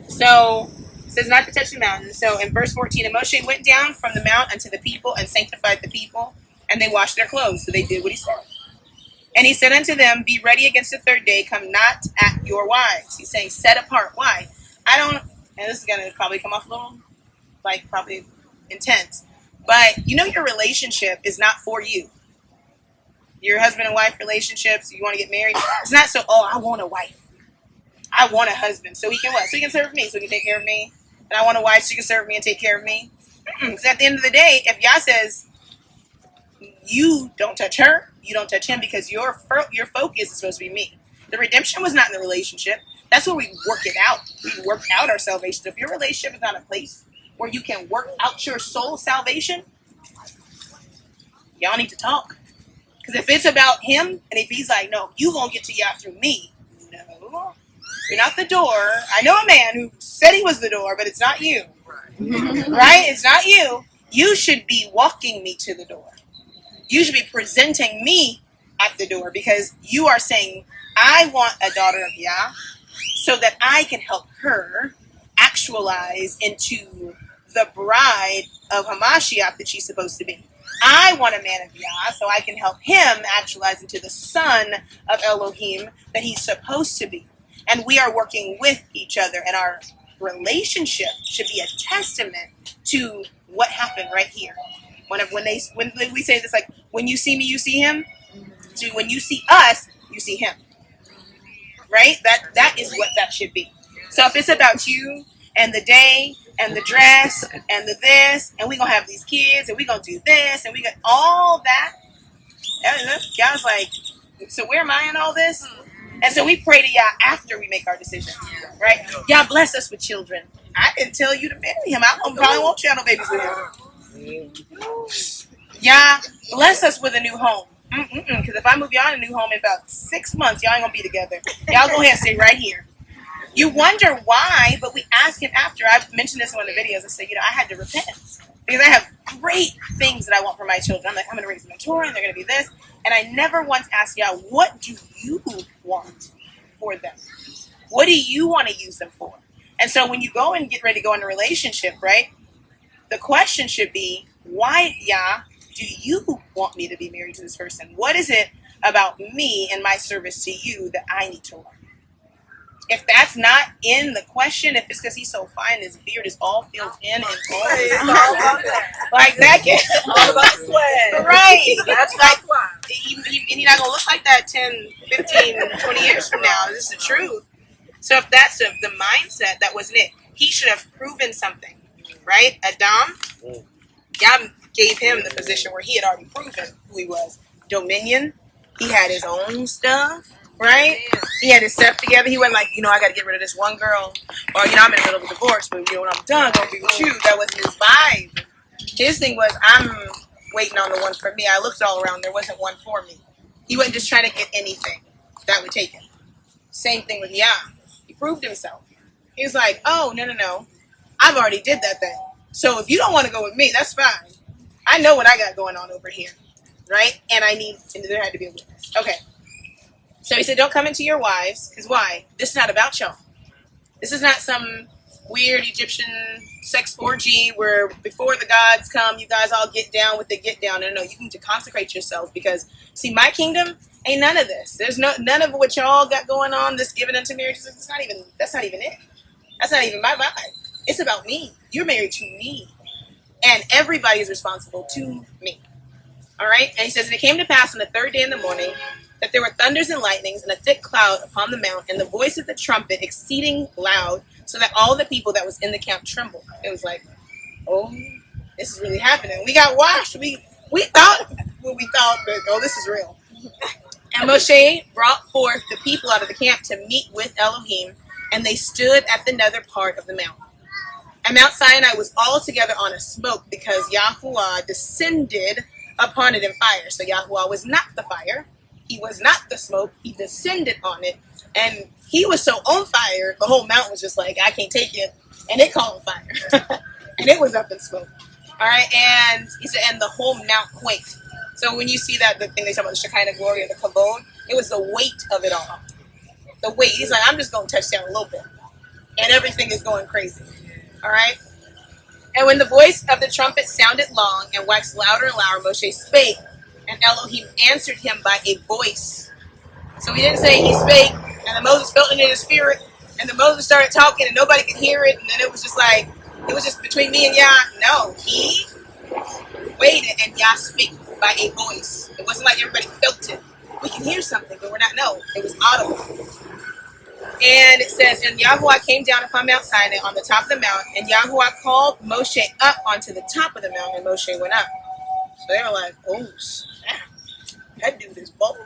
So it says not to touch the mountain. So in verse 14, and Moshe went down from the mount unto the people and sanctified the people, and they washed their clothes. So they did what he said. And he said unto them, be ready against the third day, come not at your wives. He's saying set apart. Why? I don't, and this is going to probably come off a little, like, probably intense. But you know your relationship is not for you. Your husband and wife relationships, you want to get married. It's not so, oh, I want a wife. I want a husband. So he can what? So he can serve me. So he can take care of me. And I want a wife so he can serve me and take care of me. Because at the end of the day, if Yah says, you don't touch her, you don't touch him, because your focus is supposed to be me. The redemption was not in the relationship. That's where we work it out. We work out our salvation. If your relationship is not a place where you can work out your soul salvation, y'all need to talk. Because if it's about him, and if he's like, no, you gonna get to Yah through me. No, you're not the door. I know a man who said he was the door, but it's not you. Right? It's not you. You should be walking me to the door. You should be presenting me at the door, because you are saying, I want a daughter of Yah so that I can help her actualize into the bride of Hamashiach that she's supposed to be. I want a man of Yah so I can help him actualize into the son of Elohim that he's supposed to be. And we are working with each other, and our relationship should be a testament to what happened right here. When we say this, like, when you see me, you see him. So when you see us, you see him. Right? That is what that should be. So if it's about you and the day and the dress and the this, and we're going to have these kids, and we're going to do this, and we got all that, God's like, so where am I in all this? And so we pray to Yah after we make our decision. Right? Yah bless us with children. I didn't tell you to marry him. I probably won't share no babies with him. Yah bless us with a new home. Because if I move y'all in a new home in about 6 months, y'all ain't gonna be together. Y'all go ahead and stay right here. You wonder why, but we ask him after. I've mentioned this in one of the videos. I say, I had to repent because I have great things that I want for my children. I'm like, I'm gonna raise them in Torah, and they're gonna be this. And I never once asked Yah, what do you want for them? What do you want to use them for? And so when you go and get ready to go in a relationship, right? The question should be, why, Yah, do you want me to be married to this person? What is it about me and my service to you that I need to learn? If that's not in the question, if it's because he's so fine, his beard is all filled in and all like that, all about sweat. Right. That's like, and you're not going to look like that 10, 15, 20 years from now. This is the truth. So if that's the mindset, that wasn't it. He should have proven something. Right? Adam, God gave him the position where he had already proven who he was. Dominion. He had his own stuff. Right? He had his stuff together. He wasn't like, I got to get rid of this one girl. Or, I'm in the middle of a divorce, but, when I'm done, I'm going to be with you. That wasn't his vibe. His thing was, I'm waiting on the one for me. I looked all around. There wasn't one for me. He wasn't just trying to get anything that would take him. Same thing with Yah. He proved himself. He was like, oh, no. I've already did that thing. So if you don't want to go with me, that's fine. I know what I got going on over here. Right? And there had to be a witness. Okay. So he said, don't come into your wives. Because why? This is not about y'all. This is not some weird Egyptian sex orgy where before the gods come, you guys all get down with the get down. No. You need to consecrate yourself, because, see, my kingdom ain't none of this. There's none of what y'all got going on, this giving unto marriage. That's not even it. That's not even my vibe. It's about me. You're married to me. And everybody is responsible to me. All right? And he says, and it came to pass on the third day in the morning that there were thunders and lightnings and a thick cloud upon the mount, and the voice of the trumpet exceeding loud, so that all the people that was in the camp trembled. It was like, oh, this is really happening. We got washed. We thought what we thought, but this is real. And Moshe brought forth the people out of the camp to meet with Elohim, and they stood at the nether part of the mount. And Mount Sinai was altogether on a smoke, because Yahuwah descended upon it in fire. So Yahuwah was not the fire. He was not the smoke. He descended on it. And he was so on fire, the whole mountain was just like, I can't take it. And it caught on fire. And it was up in smoke. All right. And he said, and the whole mount quaked. So when you see that, the thing they talk about, the Shekinah glory or the Kavod, it was the weight of it all. the weight. He's like, I'm just going to touch down a little bit. And everything is going crazy. All right? And when the voice of the trumpet sounded long and waxed louder and louder, Moshe spake, and Elohim answered him by a voice. So he didn't say he spake, and then Moses felt it in his spirit, and then Moses started talking, and nobody could hear it, and then it was just like, it was just between me and Yah. No, he waited, and Yah spake by a voice. It wasn't like everybody felt it. We can hear something, but we're not, no, it was audible. And it says, and Yahuwah came down upon Mount Sinai on the top of the mount, and Yahuwah called Moshe up onto the top of the mount, and Moshe went up. So they were like, oh, snap. That dude is bold.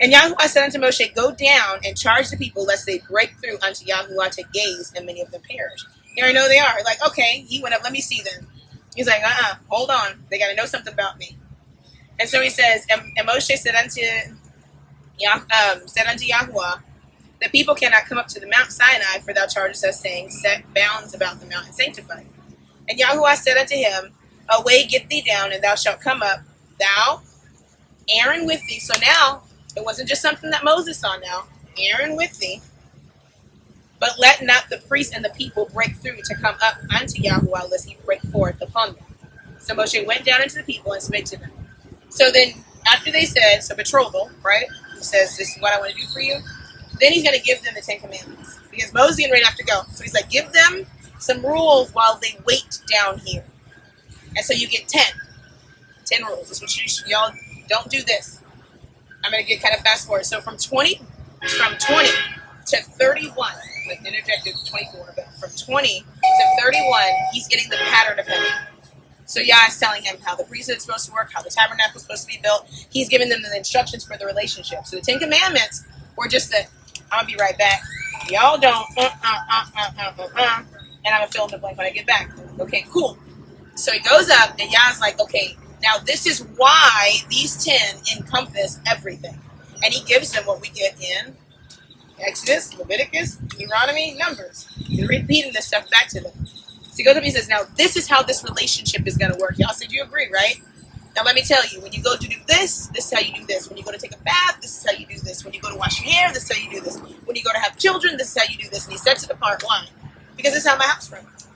And Yahuwah said unto Moshe, go down and charge the people, lest they break through unto Yahuwah to gaze, and many of them perish. Here I know they are. Like, okay, he went up, let me see them. He's like, hold on. They got to know something about me. And so he says, and Moshe said unto Yahuwah, the people cannot come up to the Mount Sinai, for thou chargest us, saying, set bounds about the mount and sanctify. And Yahuwah said unto him, away, get thee down, and thou shalt come up, thou, Aaron with thee. So now, it wasn't just something that Moses saw now. Aaron with thee. But let not the priests and the people break through to come up unto Yahuwah, lest he break forth upon them. So Moshe went down into the people and spake to them. So then, after they said, so betrothal, right? He says, this is what I want to do for you. Then he's going to give them the 10 Commandments. Because Moses is getting ready to have to go. So he's like, give them some rules while they wait down here. And so you get 10. 10 rules. This is what y'all don't do this. I'm going to get kind of fast forward. So from 20 to 31, like interjected 24, but from 20 to 31, he's getting the pattern of heaven. So Yah is telling him how the priesthood is supposed to work, how the tabernacle is supposed to be built. He's giving them the instructions for the relationship. So the 10 Commandments were just that, I'm going to be right back. Y'all don't, and I'm going to fill in the blank when I get back. Okay, cool. So he goes up, and Yah's like, okay, now this is why these 10 encompass everything. And he gives them what we get in Exodus, Leviticus, Deuteronomy, Numbers. He's repeating this stuff back to them. So he goes up and he says, now this is how this relationship is going to work. Y'all said you agree, right? Now let me tell you, when you go to do this, this is how you do this. When you go to take a bath, this is how you do this. When you go to wash your hair, this is how you do this. When you go to have children, this is how you do this. And he sets it apart. Why? Because this is how my house runs.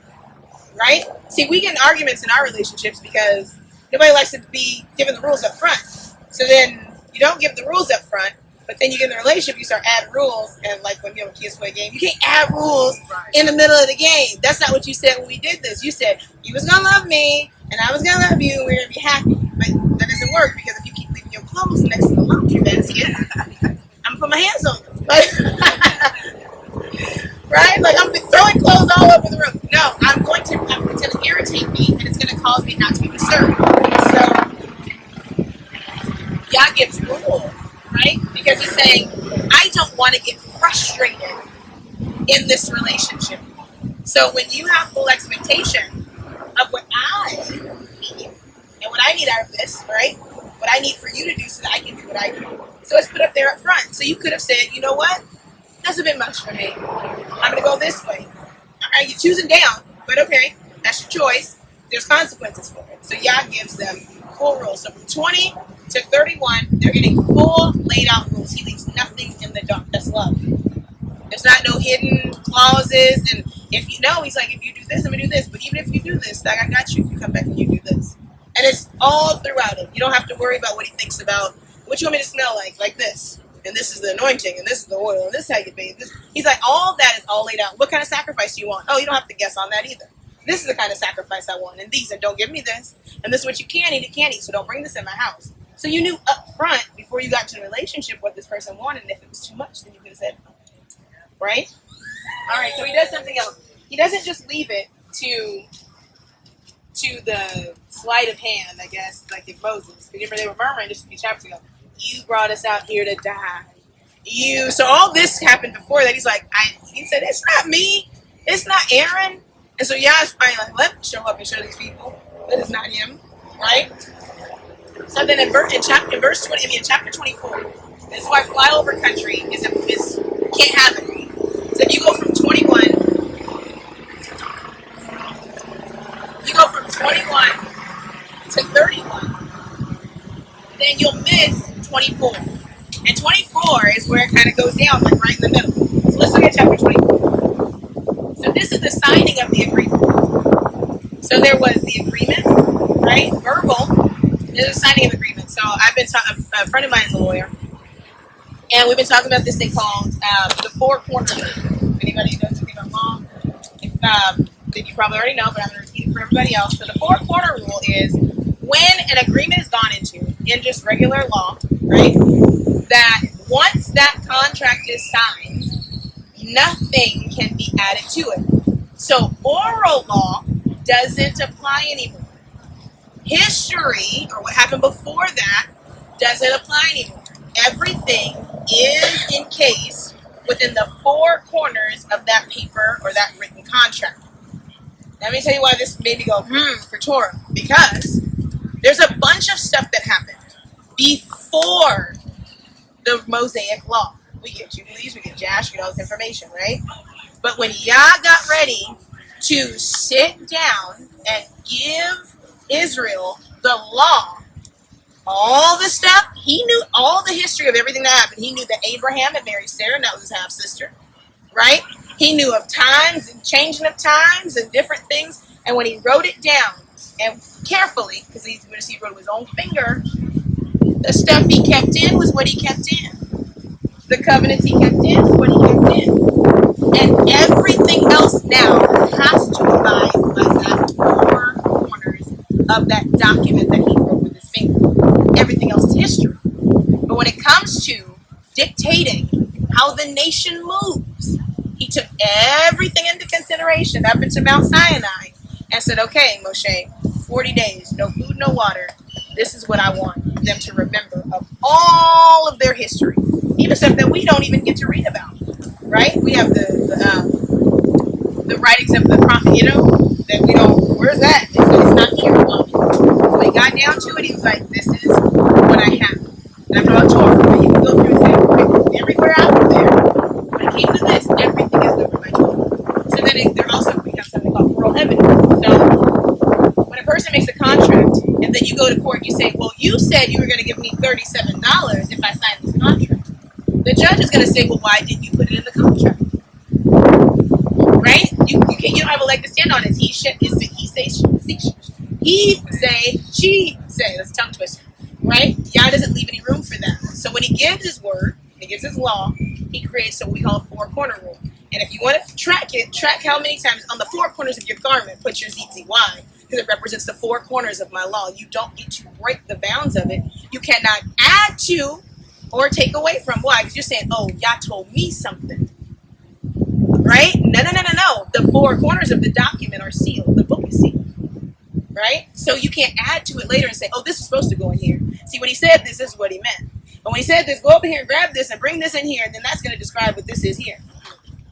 Right? See, we get in arguments in our relationships because nobody likes to be given the rules up front. So then you don't give the rules up front, but then you get in the relationship, you start adding rules. And like when kids play a game, you can't add rules in the middle of the game. That's not what you said when we did this. You said you was going to love me and I was going to love you and we're going to be happy. But that doesn't work because if you keep leaving your clothes next to the laundry basket, I'm going to put my hands on them. Right? Like I'm throwing clothes all over the room. No, it's going to irritate me and it's going to cause me not to be disturbed. So Yah gives rules, right? Because he's saying, I don't want to get frustrated in this relationship. So when you have full expectation of what I need and what I need out of this, right? What I need for you to do so that I can do what I do. So it's put up there up front. So you could have said, you know what? That's a bit much for me. I'm going to go this way. All right, you're choosing down, but okay, that's your choice. There's consequences for it. So Yah gives them full rules. So from 20 to 31, they're getting full laid out rules. He leaves nothing in the dark. That's love. There's not no hidden clauses. And if you know, he's like, if you do this, I'm going to do this. But even if you do this, like I got you. If you come back and you do this. And it's all throughout it. You don't have to worry about what he thinks about. What you want me to smell like this. And this is the anointing, and this is the oil, and this is how you bathe. He's like, all that is all laid out. What kind of sacrifice do you want? Oh, you don't have to guess on that either. This is the kind of sacrifice I want, and these, and don't give me this. And this is what you can eat, so don't bring this in my house. So you knew up front, before you got to the relationship, what this person wanted, and if it was too much, then you could have said, no. Right? All right, so he does something else. He doesn't just leave it to the sleight of hand, I guess, like in Moses. Remember, they were murmuring just a few chapters ago. You brought us out here to die. So all this happened before that. He's like, he said, it's not me. It's not Aaron. And so Yah's finally like, let me show up and show these people that it's not him. Right? So then in verse 20, in chapter 24, this is why flyover country can't happen. So if you go from 21 to 31, then you'll miss 24. And 24 24 is where it kind of goes down, like right in the middle. So let's look at chapter 24. So this is the signing of the agreement. So there was the agreement, right? Verbal. There's a signing of agreement. So I've been talking, a friend of mine is a lawyer, and we've been talking about this thing called the four corners. Anybody who knows anything about law? Then you probably already know, but I'm going to repeat it for everybody else. So the four corner rule is when an agreement is gone into in just regular law, right? That once that contract is signed, nothing can be added to it. So oral law doesn't apply anymore. History, or what happened before that, doesn't apply anymore. Everything is encased within the four corners of that paper or that written contract. Let me tell you why this made me go, for Torah. Because there's a bunch of stuff that happened before the Mosaic Law. We get Jubilees, we get Jash, we get all this information, right? But when Yah got ready to sit down and give Israel the law, all the stuff, he knew all the history of everything that happened. He knew that Abraham had married Sarah, and that was his half-sister, right? He knew of times and changing of times and different things. And when he wrote it down, and carefully, because he's going to see he wrote with his own finger, the stuff he kept in was what he kept in. The covenants he kept in was what he kept in. And everything else now has to abide by that four corners of that document that he wrote with his finger. Everything else is history. But when it comes to dictating how the nation moves, he took everything into consideration up into Mount Sinai and said, okay, Moshe, 40 days, no food, no water. This is what I want them to remember of all of their history. Even stuff that we don't even get to read about, right? We have the writings of the prophet, that we don't, where's that? It's not here. When he got down to it, he was like, this is what I have. And I'm talking about Torah, but you can go through and say, everywhere out there, when it came to this, everything is governed by Torah. So then there also becomes something called oral evidence. So when a person makes a contract, and then you go to court, you say, well, you said you were going to give me $37 if I signed this contract. The judge is going to say, well, why didn't you put it in the contract? Right? You don't have a leg to stand on. Is he say, she say. That's a tongue twister. Right? Yah doesn't leave any room for that. So when he gives his word, he gives his law, he creates what we call a four-corner rule. And if you want to track it, track how many times on the four corners of your garment, put your ZZY, because it represents the four corners of my law. You don't get to break the bounds of it. You cannot add to or take away from. Why? Because you're saying, oh, Yah told me something. Right? No. The four corners of the document are sealed. The book is sealed. Right? So you can't add to it later and say, oh, this is supposed to go in here. See, when he said this is what he meant. But when he said this, go over here and grab this and bring this in here, and then that's going to describe what this is here.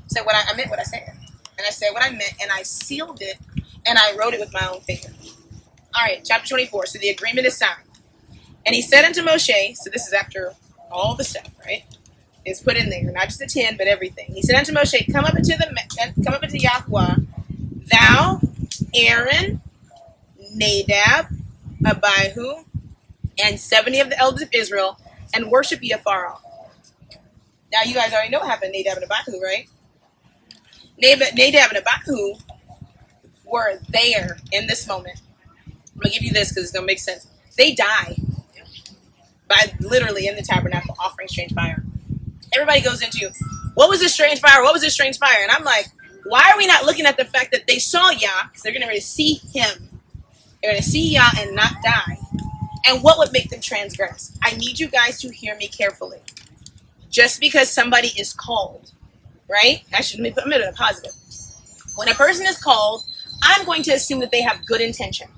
So I meant what I said. And I said what I meant, and I sealed it, and I wrote it with my own finger. All right, chapter 24. So the agreement is signed. And he said unto Moshe, so this is after all the stuff, right? It's put in there, not just the 10, but everything. He said unto Moshe, come up into Yahweh, thou, Aaron, Nadab, Abihu, and 70 of the elders of Israel, and worship ye afar off. Now you guys already know what happened to Nadab and Abihu, right? Nadab and Abihu were there in this moment. I'm going to give you this because it's going to make sense. They die by literally in the tabernacle offering strange fire. Everybody goes into, what was this strange fire? What was this strange fire? And I'm like, why are we not looking at the fact that they saw Yah, because they're going to see him. They're going to see Yah and not die. And what would make them transgress? I need you guys to hear me carefully. Just because somebody is called, right? Actually, let me put it in a positive. When a person is called, I'm going to assume that they have good intention.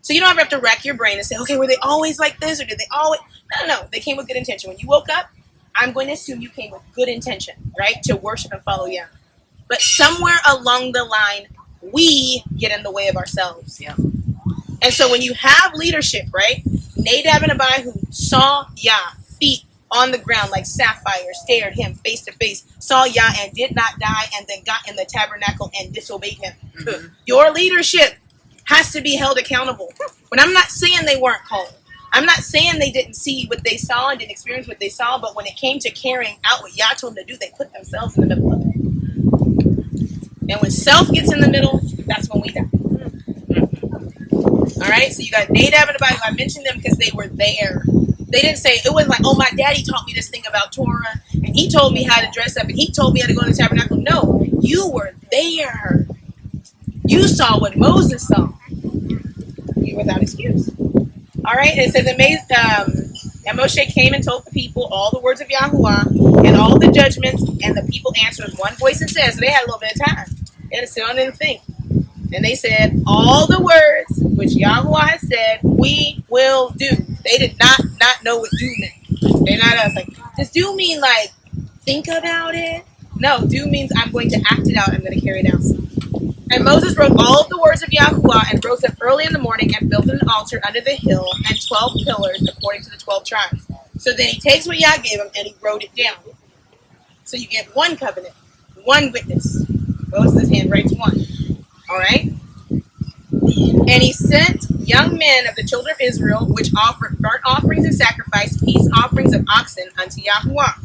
So you don't ever have to rack your brain and say, okay, were they always like this? Or did they always? No. They came with good intention. When you woke up, I'm going to assume you came with good intention, right? To worship and follow Yah. But somewhere along the line, we get in the way of ourselves. Yeah. And so when you have leadership, right? Nadab and Abihu saw Yah, feet on the ground like sapphire, stared him face to face, saw Yah and did not die, and then got in the tabernacle and disobeyed him. Mm-hmm. Your leadership has to be held accountable. When I'm not saying they weren't called, I'm not saying they didn't see what they saw and didn't experience what they saw, but when it came to carrying out what Yah told them to do, they put themselves in the middle of it. And when self gets in the middle, that's when we die. All right, so you got Nadab and Abihu. I mentioned them because they were there. They didn't say, it wasn't like, oh, my daddy taught me this thing about Torah, and he told me how to dress up, and he told me how to go to the tabernacle. No, you were there. You saw what Moses saw. You without excuse. All right, and it says, and Moshe came and told the people all the words of Yahuwah and all the judgments, and the people answered with one voice and said, so they had a little bit of time. They had to sit on and think. And they said, all the words which Yahuwah has said, we will do. They did not know what do meant. They're not us. Like, does do mean like, think about it? No, do means I'm going to act it out. I'm going to carry it out. And Moses wrote all of the words of Yahuwah and rose up early in the morning and built an altar under the hill and 12 pillars according to the 12 tribes. So then he takes what Yah gave him and he wrote it down. So you get one covenant, one witness. Moses' hand writes one. All right? And he sent young men of the children of Israel, which offered burnt offerings and sacrifice, peace offerings of oxen unto Yahuwah.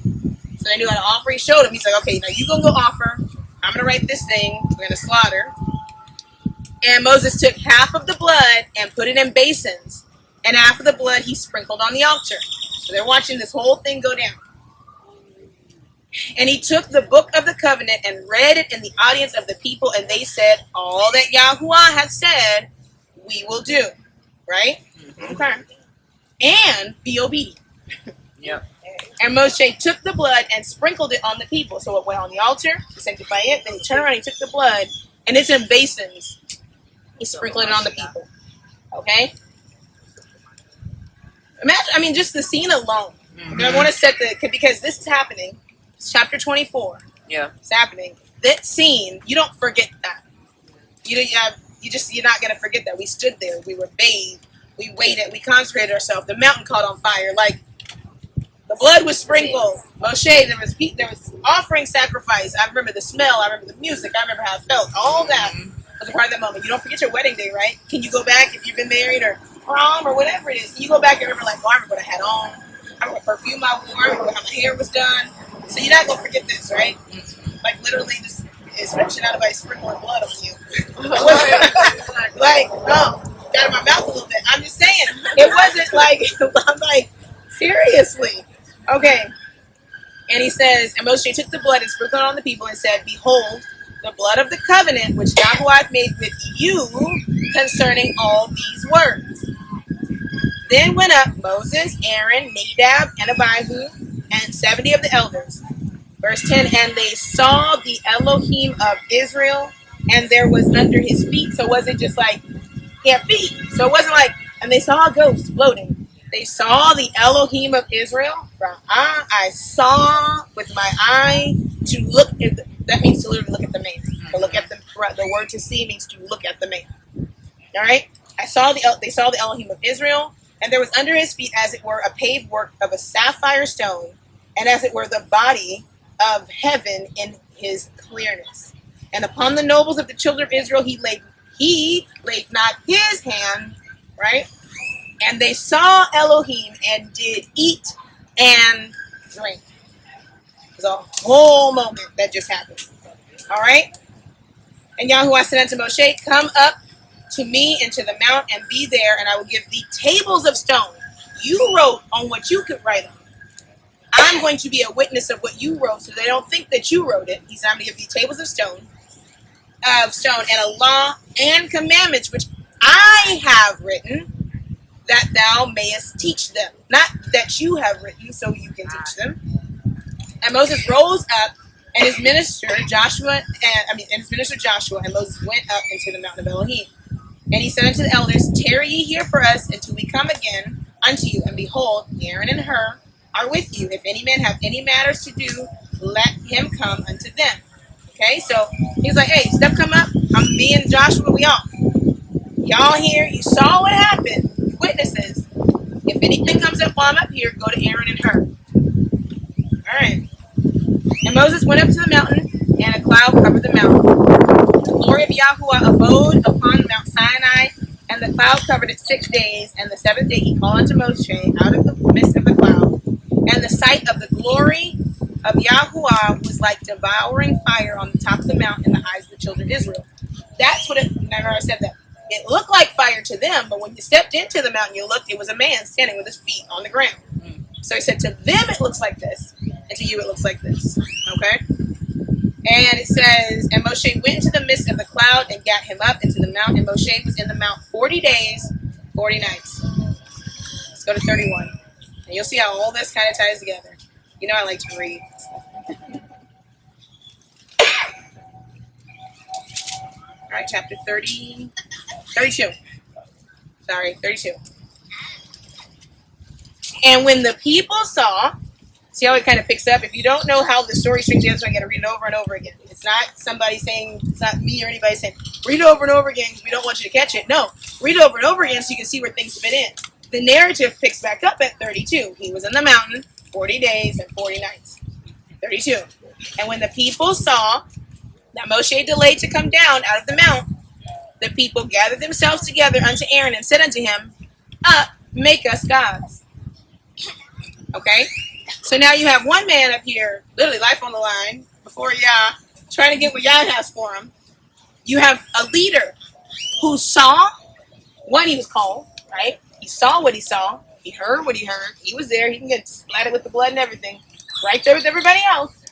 So they knew how to offer. He showed them. He's like, okay, now you going to go offer. I'm going to write this thing. We're going to slaughter. And Moses took half of the blood and put it in basins. And half of the blood he sprinkled on the altar. So they're watching this whole thing go down. And he took the book of the covenant and read it in the audience of the people. And they said, all that Yahuwah has said, we will do. Right? Mm-hmm. Okay. And be obedient. Yeah. And Moshe took the blood and sprinkled it on the people. So it went on the altar to sanctify it. Then he turned around and he took the blood. And it's in basins. He sprinkled it on the people. Okay? Imagine, just the scene alone. Mm-hmm. I want to set because this is happening. It's chapter 24. Yeah. It's happening. That scene, you don't forget that. You're not going to forget that. We stood there. We were bathed. We waited. We consecrated ourselves. The mountain caught on fire. Like, the blood was sprinkled. Moshe, there was offering sacrifice. I remember the smell. I remember the music. I remember how it felt. All that was a part of that moment. You don't forget your wedding day, right? Can you go back if you've been married or prom or whatever it is? Can you go back and remember, like, oh, I remember what I had on. I remember what perfume I wore. I remember how my hair was done. So you're not going to forget this, right? Like, literally just especially not by sprinkling blood on you. Like, no. Got in my mouth a little bit. I'm just saying. It wasn't like, I'm like, seriously. Okay. And he says, and Moshe took the blood and sprinkled it on the people and said, behold, the blood of the covenant which Yahuwah made with you concerning all these words. Then went up Moses, Aaron, Nadab, and Abihu, and 70 of the elders. Verse 10, and they saw the Elohim of Israel, and there was under his feet. So it wasn't just like, he had feet. So it wasn't like, and they saw a ghost floating. They saw the Elohim of Israel. I saw with my eye to look at that means to literally look at the man. To look at the word to see means to look at the man. All right? They saw the Elohim of Israel, and there was under his feet as it were a paved work of a sapphire stone, and as it were the body of heaven in his clearness. And upon the nobles of the children of Israel he laid not his hand, right? And they saw Elohim and did eat and drink. It was a whole moment that just happened. All right? And Yahuwah said unto Moshe, come up to me into the mount and be there, and I will give thee tables of stone. You wrote on what you could write on. I'm going to be a witness of what you wrote, so they don't think that you wrote it. He's going to give thee tables of stone, and a law and commandments which I have written, that thou mayest teach them. Not that you have written, so you can teach them. And Moses rose up, and his minister Joshua, and Moses went up into the mountain of Elohim. And he said unto the elders, tarry ye here for us until we come again unto you. And behold, Aaron and Hur are with you. If any man have any matters to do, let him come unto them. Okay, so he's like, hey, step come up. I'm me and Joshua, we off. Y'all here, you saw what happened. Witnesses. If anything comes up while I'm up here, go to Aaron and Hur. Alright. And Moses went up to the mountain, and a cloud covered the mountain. The glory of Yahuwah abode upon Mount Sinai, and And the cloud covered it 6 days, and the 7th day he called unto Moshe out of the midst of the cloud. And the sight of the glory of Yahuwah was like devouring fire on the top of the mount in the eyes of the children of Israel. That's what it, remember I said that. It looked like fire to them, but when you stepped into the mountain, you looked, it was a man standing with his feet on the ground. So he said, to them it looks like this, and to you it looks like this. Okay? And it says, and Moshe went into the midst of the cloud and got him up into the mount, and Moshe was in the mount 40 days, 40 nights. Let's go to 31. And you'll see how all this kind of ties together. You know I like to read. All right, chapter 32. Sorry, 32. And when the people saw, see how it kind of picks up? If you don't know how the story strings together, so I got to read it over and over again. It's not somebody saying, it's not me or anybody saying, read it over and over again because we don't want you to catch it. No, read it over and over again so you can see where things fit in. The narrative picks back up at 32. He was in the mountain 40 days and 40 nights. 32. And when the people saw that Moshe delayed to come down out of the mount, the people gathered themselves together unto Aaron and said unto him, up, make us gods. Okay? So now you have one man up here, literally life on the line, before Yah, trying to get what Yah has for him. You have a leader who saw what he was called, right? He saw what he saw. He heard what he heard. He was there. He can get splattered with the blood and everything. Right there with everybody else.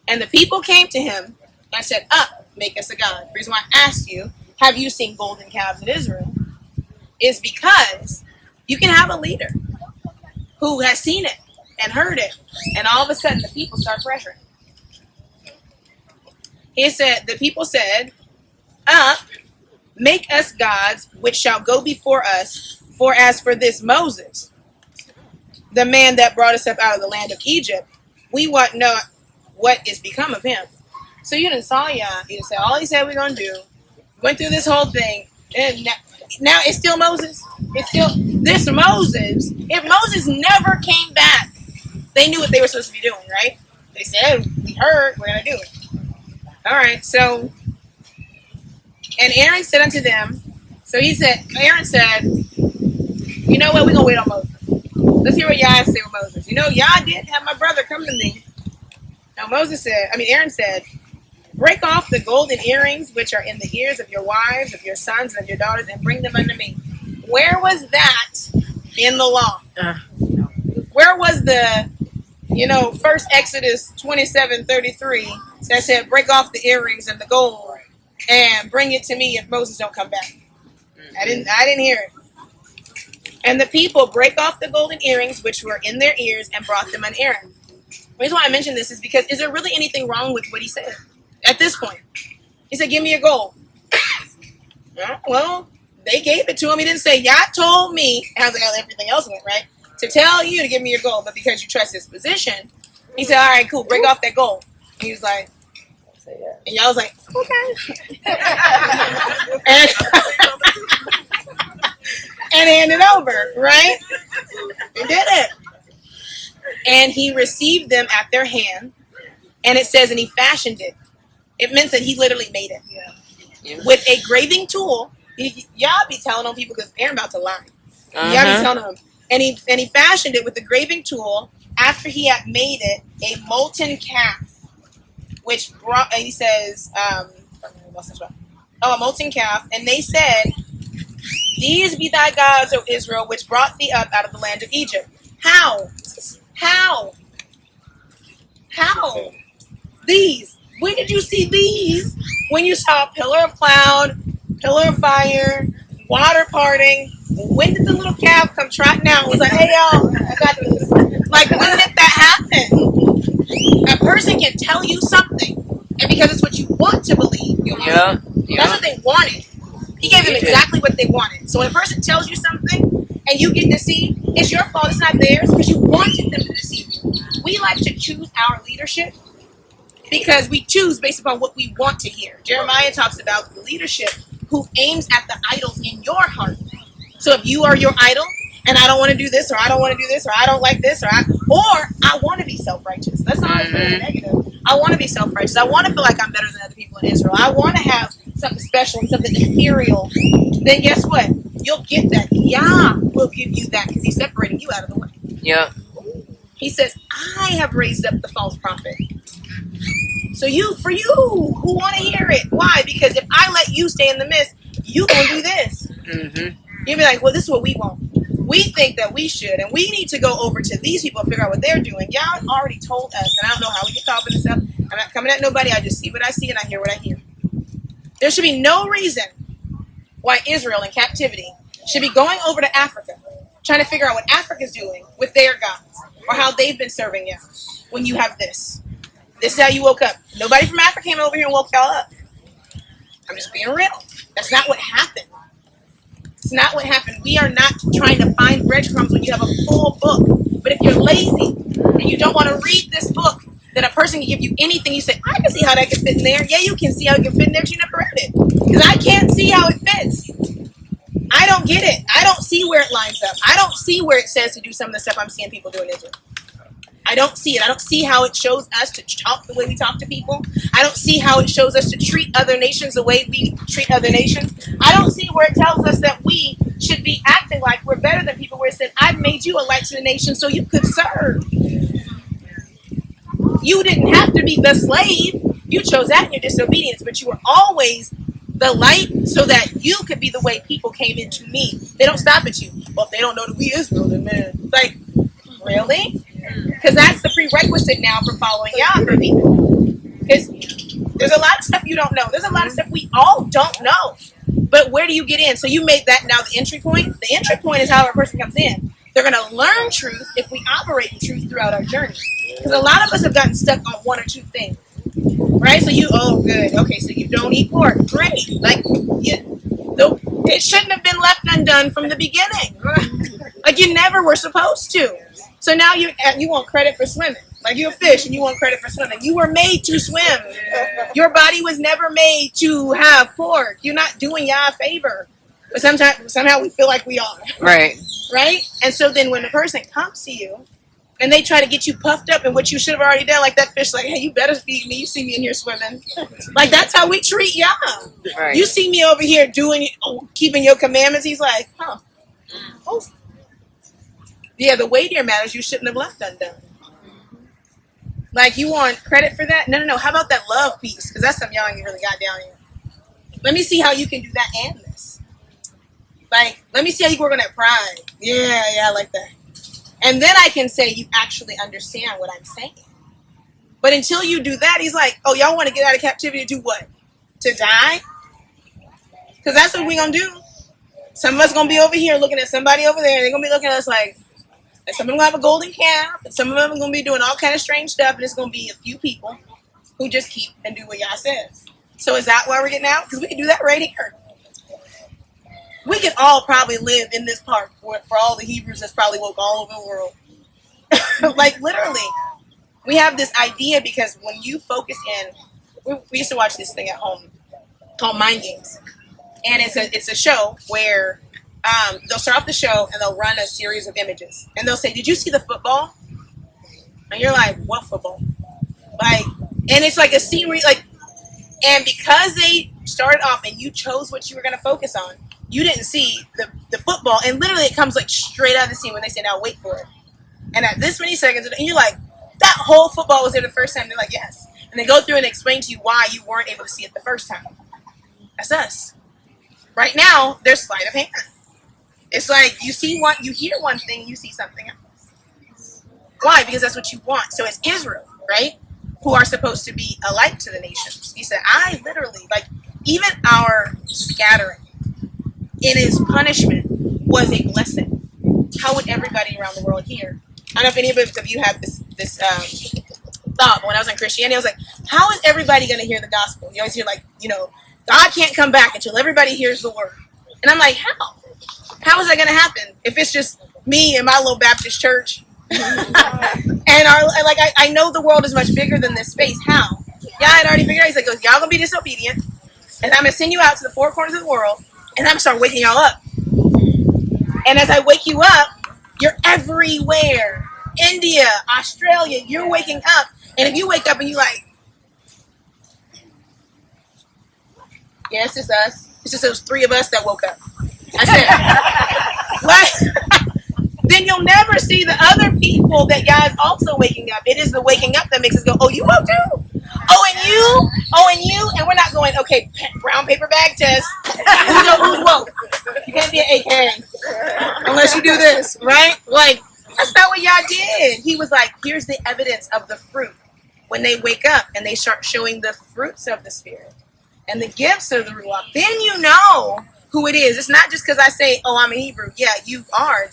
And the people came to him and said, up, make us a god. The reason why I asked you, have you seen golden calves in Israel? Is because you can have a leader who has seen it and heard it. And all of a sudden the people start pressuring. He said, the people said, up, make us gods which shall go before us. For as for this Moses, the man that brought us up out of the land of Egypt, we want not what is become of him. So you didn't saw Yah. He didn't say all he said we're going to do. Went through this whole thing. And now it's still Moses. It's still this Moses. If Moses never came back, they knew what they were supposed to be doing, right? They said, we heard, we're going to do it. All right, so, and Aaron said unto them, so Aaron said, you know what, we're going to wait on Moses. Let's hear what Yah said with Moses. You know, Yah did have my brother come to me. Now Aaron said, break off the golden earrings which are in the ears of your wives, of your sons, and of your daughters, and bring them unto me. Where was that in the law? Where was the, first Exodus 27:33 that said, break off the earrings and the gold and bring it to me if Moses don't come back? I didn't hear it. And the people break off the golden earrings which were in their ears and brought them unto Aaron. The reason why I mention this is because is there really anything wrong with what he said at this point? He said, give me a gold. Well, they gave it to him. He didn't say, Yah told me, how everything else went, right? To tell you to give me your gold, but because you trust his position, he said, all right, cool, break off that gold. And he was like, and y'all was like, okay. and handed over, right? He did it. And he received them at their hand. And it says, and he fashioned it. It meant that he literally made it. Yeah. With a graving tool. Y'all be telling on people because Aaron about to lie. Y'all be telling them. And he fashioned it with the graving tool after he had made it a molten calf. Which brought, he says, a molten calf. And they said, these be thy gods, O Israel, which brought thee up out of the land of Egypt. How? These. When did you see these? When you saw a pillar of cloud, pillar of fire, water parting. When did the little calf come trotting out? It was like, hey, y'all, I got this. Like, when did that happen? A person can tell you something, and because it's what you want to believe, that's what they wanted. He gave them exactly what they wanted. So when a person tells you something, and you get to see, it's your fault, it's not theirs, because you wanted them to deceive you. We like to choose our leadership because we choose based upon what we want to hear. Jeremiah talks about leadership who aims at the idols in your heart. So if you are your idol, and I don't want to do this, or I don't want to do this, or I don't like this, or I want to be self-righteous. That's not always very negative. I want to be self-righteous. I want to feel like I'm better than other people in Israel. I want to have something special, something ethereal, then guess what? You'll get that. Yah will give you that because he's separating you out of the way. Yeah. He says, I have raised up the false prophet. So for you who want to hear it. Why? Because if I let you stay in the midst, you gonna do this. Mm-hmm. You'll be like, well, this is what we want. We think that we should, and we need to go over to these people and figure out what they're doing. Y'all already told us, and I don't know how we get caught up in this stuff. I'm not coming at nobody. I just see what I see and I hear what I hear. There should be no reason why Israel in captivity should be going over to Africa, trying to figure out what Africa's doing with their gods or how they've been serving you when you have this. This is how you woke up. Nobody from Africa came over here and woke y'all up. I'm just being real. That's not what happened. It's not what happened. We are not trying to find breadcrumbs when you have a full book. But if you're lazy and you don't want to read this book, then a person can give you anything. You say, I can see how that can fit in there. Yeah, you can see how it can fit in there, but you never read it. Because I can't see how it fits. I don't get it. I don't see where it lines up. I don't see where it says to do some of the stuff I'm seeing people do in Israel. I don't see it. I don't see how it shows us to talk the way we talk to people. I don't see how it shows us to treat other nations the way we treat other nations. I don't see where it tells us that we should be acting like we're better than people, where it said, I've made you a light to the nation so you could serve. You didn't have to be the slave. You chose that in your disobedience, but you were always the light so that you could be the way people came into me. They don't stop at you. Well, if they don't know that we Israel, then man. Like, really? Because that's the prerequisite now for following Yah for people. Because there's a lot of stuff you don't know. There's a lot of stuff we all don't know. But where do you get in? So you made that now the entry point. The entry point is how a person comes in. They're going to learn truth if we operate in truth throughout our journey. Because a lot of us have gotten stuck on one or two things. Right? So good. Okay, so you don't eat pork. Great. Like, it shouldn't have been left undone from the beginning. Like, you never were supposed to. So now you want credit for swimming. Like, you're a fish and you want credit for swimming. You were made to swim. Your body was never made to have pork. You're not doing Yah a favor. But somehow we feel like we are. Right. Right? And so then when the person comes to you and they try to get you puffed up in what you should have already done, like that fish, like, hey, you better feed me. You see me in here swimming. Like, that's how we treat Yah. Right. You see me over here keeping your commandments. He's like, oh. Yeah, the weightier matters you shouldn't have left undone. Like, you want credit for that? No. How about that love piece? Because that's something y'all ain't really got down here. Let me see how you can do that and this. Like, let me see how you work on that pride. Yeah, I like that. And then I can say you actually understand what I'm saying. But until you do that, he's like, oh, y'all want to get out of captivity to do what? To die? Because that's what we're going to do. Some of us going to be over here looking at somebody over there, and they're going to be looking at us like, and some of them have a golden calf, and some of them are going to be doing all kind of strange stuff, and it's going to be a few people who just keep and do what Yah says. So is that why we're getting out? Because we can do that right here. We can all probably live in this park for all the Hebrews that's probably woke all over the world. Like, literally. We have this idea because when you focus in, we used to watch this thing at home called Mind Games. And it's a show where they'll start off the show and they'll run a series of images. And they'll say, did you see the football? And you're like, what football? Like, and it's like a scene where and because they started off and you chose what you were going to focus on, you didn't see the football. And literally it comes like straight out of the scene when they say, now wait for it. And at this many seconds, and you're like, that whole football was there the first time. They're like, yes. And they go through and explain to you why you weren't able to see it the first time. That's us. Right now, there's sleight of hand. It's like you hear one thing, you see something else. Why? Because that's what you want. So it's Israel, right? Who are supposed to be a light to the nations. He said, I literally, like, even our scattering in its punishment was a blessing. How would everybody around the world hear? I don't know if any of you have this thought. When I was in Christianity, I was like, how is everybody going to hear the gospel? You always hear, like, God can't come back until everybody hears the word. And I'm like, how? How is that going to happen if it's just me and my little Baptist church? And I know the world is much bigger than this space. How? Yeah, I had already figured out. He's like, y'all going to be disobedient, and I'm going to send you out to the four corners of the world, and I'm going to start waking y'all up. And as I wake you up, you're everywhere. India, Australia, you're waking up. And if you wake up and you're like, Yeah, it's just us. It's just those 3 of us that woke up. I said, what? Then you'll never see the other people that God's also waking up. It is the waking up that makes us go, oh, you woke too? Oh, and you? Oh, and you? And we're not going, okay, brown paper bag test. Who's woke? You can't be an AK unless you do this, right? Like, that's not what Yah did. He was like, here's the evidence of the fruit. When they wake up and they start showing the fruits of the Spirit and the gifts of the Ruach, then you know who it is. It's not just because I say, oh, I'm a Hebrew. Yeah, you are.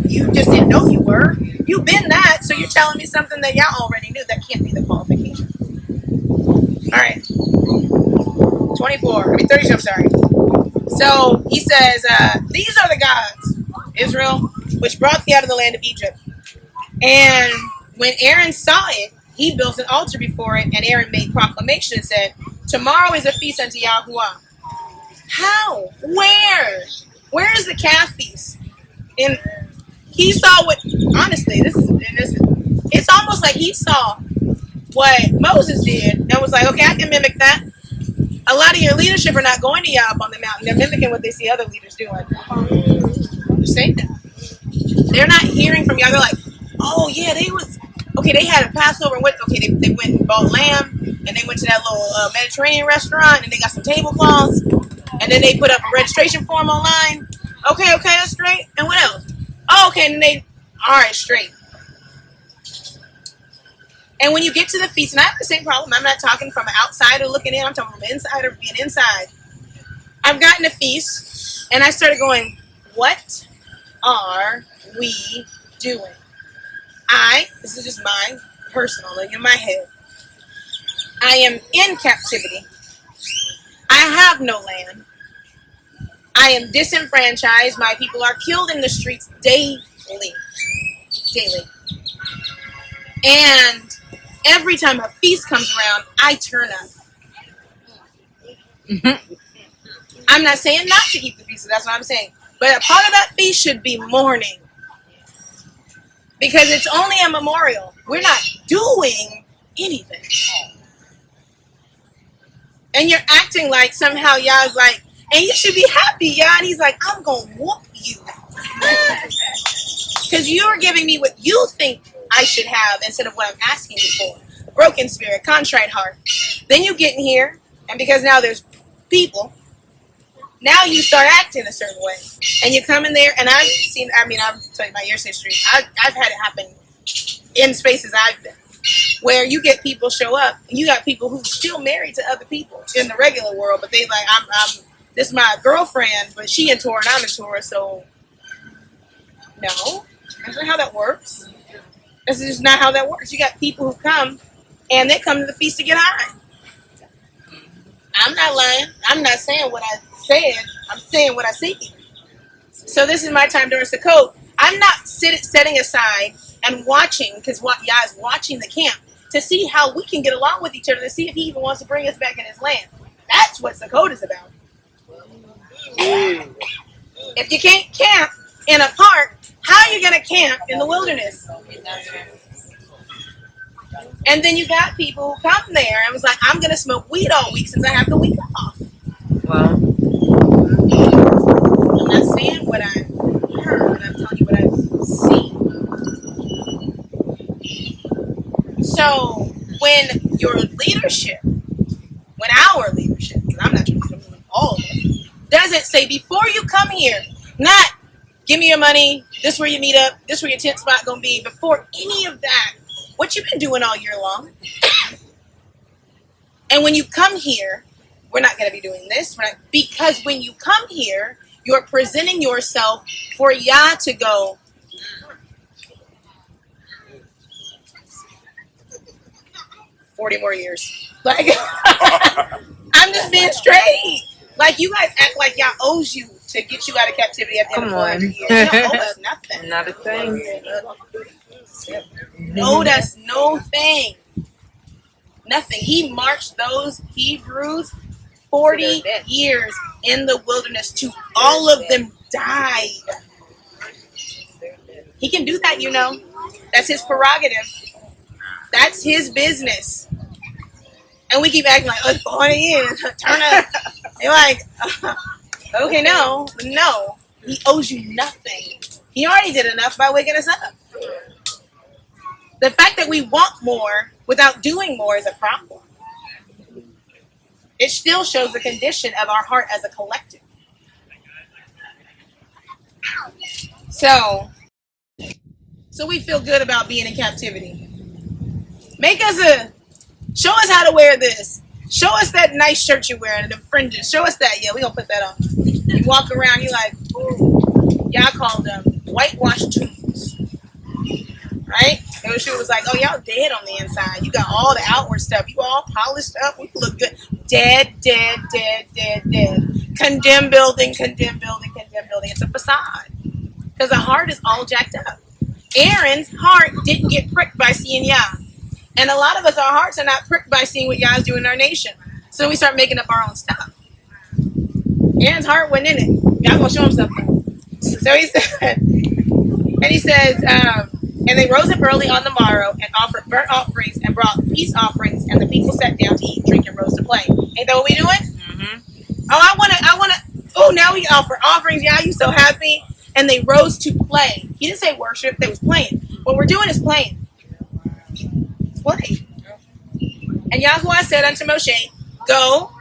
You just didn't know you were. You've been that, so you're telling me something that y'all already knew. That can't be the qualification. All right. 32, I'm sorry. So he says, these are the gods, Israel, which brought thee out of the land of Egypt. And when Aaron saw it, he built an altar before it, and Aaron made proclamation and said, tomorrow is a feast unto Yahuwah. How? Where? Where is the calf feast? And he saw what, honestly, it's almost like he saw what Moses did and was like, okay, I can mimic that. A lot of your leadership are not going to Yah up on the mountain. They're mimicking what they see other leaders doing. Say that. They're not hearing from Yah. They're like, oh yeah, they had a Passover. They went and bought lamb, and they went to that little Mediterranean restaurant, and they got some tablecloths, and then they put up a registration form online. Okay, that's straight. And what else? Oh, okay, and all right, straight. And when you get to the feast, and I have the same problem. I'm not talking from an outsider looking in. I'm talking from an insider being inside. I've gotten a feast, and I started going, what are we doing? This is just my personal, like in my head. I am in captivity. I have no land. I am disenfranchised. My people are killed in the streets daily. And every time a feast comes around, I turn up. Mm-hmm. I'm not saying not to keep the feast, that's what I'm saying. But a part of that feast should be mourning. Because it's only a memorial. We're not doing anything. And you're acting like somehow Yah's like, and you should be happy, Yah. And he's like, I'm going to whoop you. Because you're giving me what you think I should have instead of what I'm asking you for. A broken spirit, contrite heart. Then you get in here, and because now there's people, now you start acting a certain way. And you come in there, and I've telling you my year's history. I've had it happen in spaces I've been, where you get people show up, and you got people who's still married to other people in the regular world, but they like, this is my girlfriend, but she in Torah and I'm in Torah, so no, that's not how that works. This is just not how that works. You got people who come, and they come to the feast to get high. I'm not lying. I'm not saying what I said. I'm saying what I see. So this is my time during Sukkot. I'm not setting aside and watching, because Yah is watching the camp, to see how we can get along with each other, to see if he even wants to bring us back in his land. That's what Sukkot is about. If you can't camp in a park, how are you going to camp in the wilderness? And then you got people who come there and was like, I'm going to smoke weed all week since I have the week off. Well, I'm not saying what I've heard, I'm telling you what I've seen. So when your leadership, when our leadership, because I'm not trying to do all of it, doesn't say before you come here, not give me your money, this where you meet up, this where your tent spot gonna be, before any of that, what you've been doing all year long. And when you come here, we're not gonna be doing this, because when you come here, you're presenting yourself for Yah to go, 40 more years. Like, I'm just being straight. Like, you guys act like Yah owes you to get you out of captivity at the end of 400 years. You don't owe us nothing. Not a thing. Owed us no thing. Nothing. He marched those Hebrews 40 years in the wilderness to all of them died. He can do that, you know. That's his prerogative. That's his business. And we keep acting like, let's go on in, turn up. You're like, okay, no. He owes you nothing. He already did enough by waking us up. The fact that we want more without doing more is a problem. It still shows the condition of our heart as a collective. So we feel good about being in captivity. Show us how to wear this. Show us that nice shirt you're wearing and the fringes. Show us that. Yeah, we're going to put that on. You walk around, you're like, ooh. Y'all call them whitewashed tombs. Right? Yoshua was like, oh, y'all dead on the inside. You got all the outward stuff. You all polished up. We look good. Dead. Condemned building. It's a facade. Because the heart is all jacked up. Aaron's heart didn't get pricked by seeing Yah. And a lot of us, our hearts are not pricked by seeing what Yah's doing in our nation. So we start making up our own stuff. Aaron's heart wasn't in it. Y'all gonna show him something. So he said, and they rose up early on the morrow and offered burnt offerings and brought peace offerings, and the people sat down to eat, drink, and rose to play. Ain't that what we doing? Mm-hmm. Oh, now we offer offerings. Yeah, you so happy. And they rose to play. He didn't say worship. They was playing. What we're doing is playing. Play. And Yahuwah said unto Moshe, go,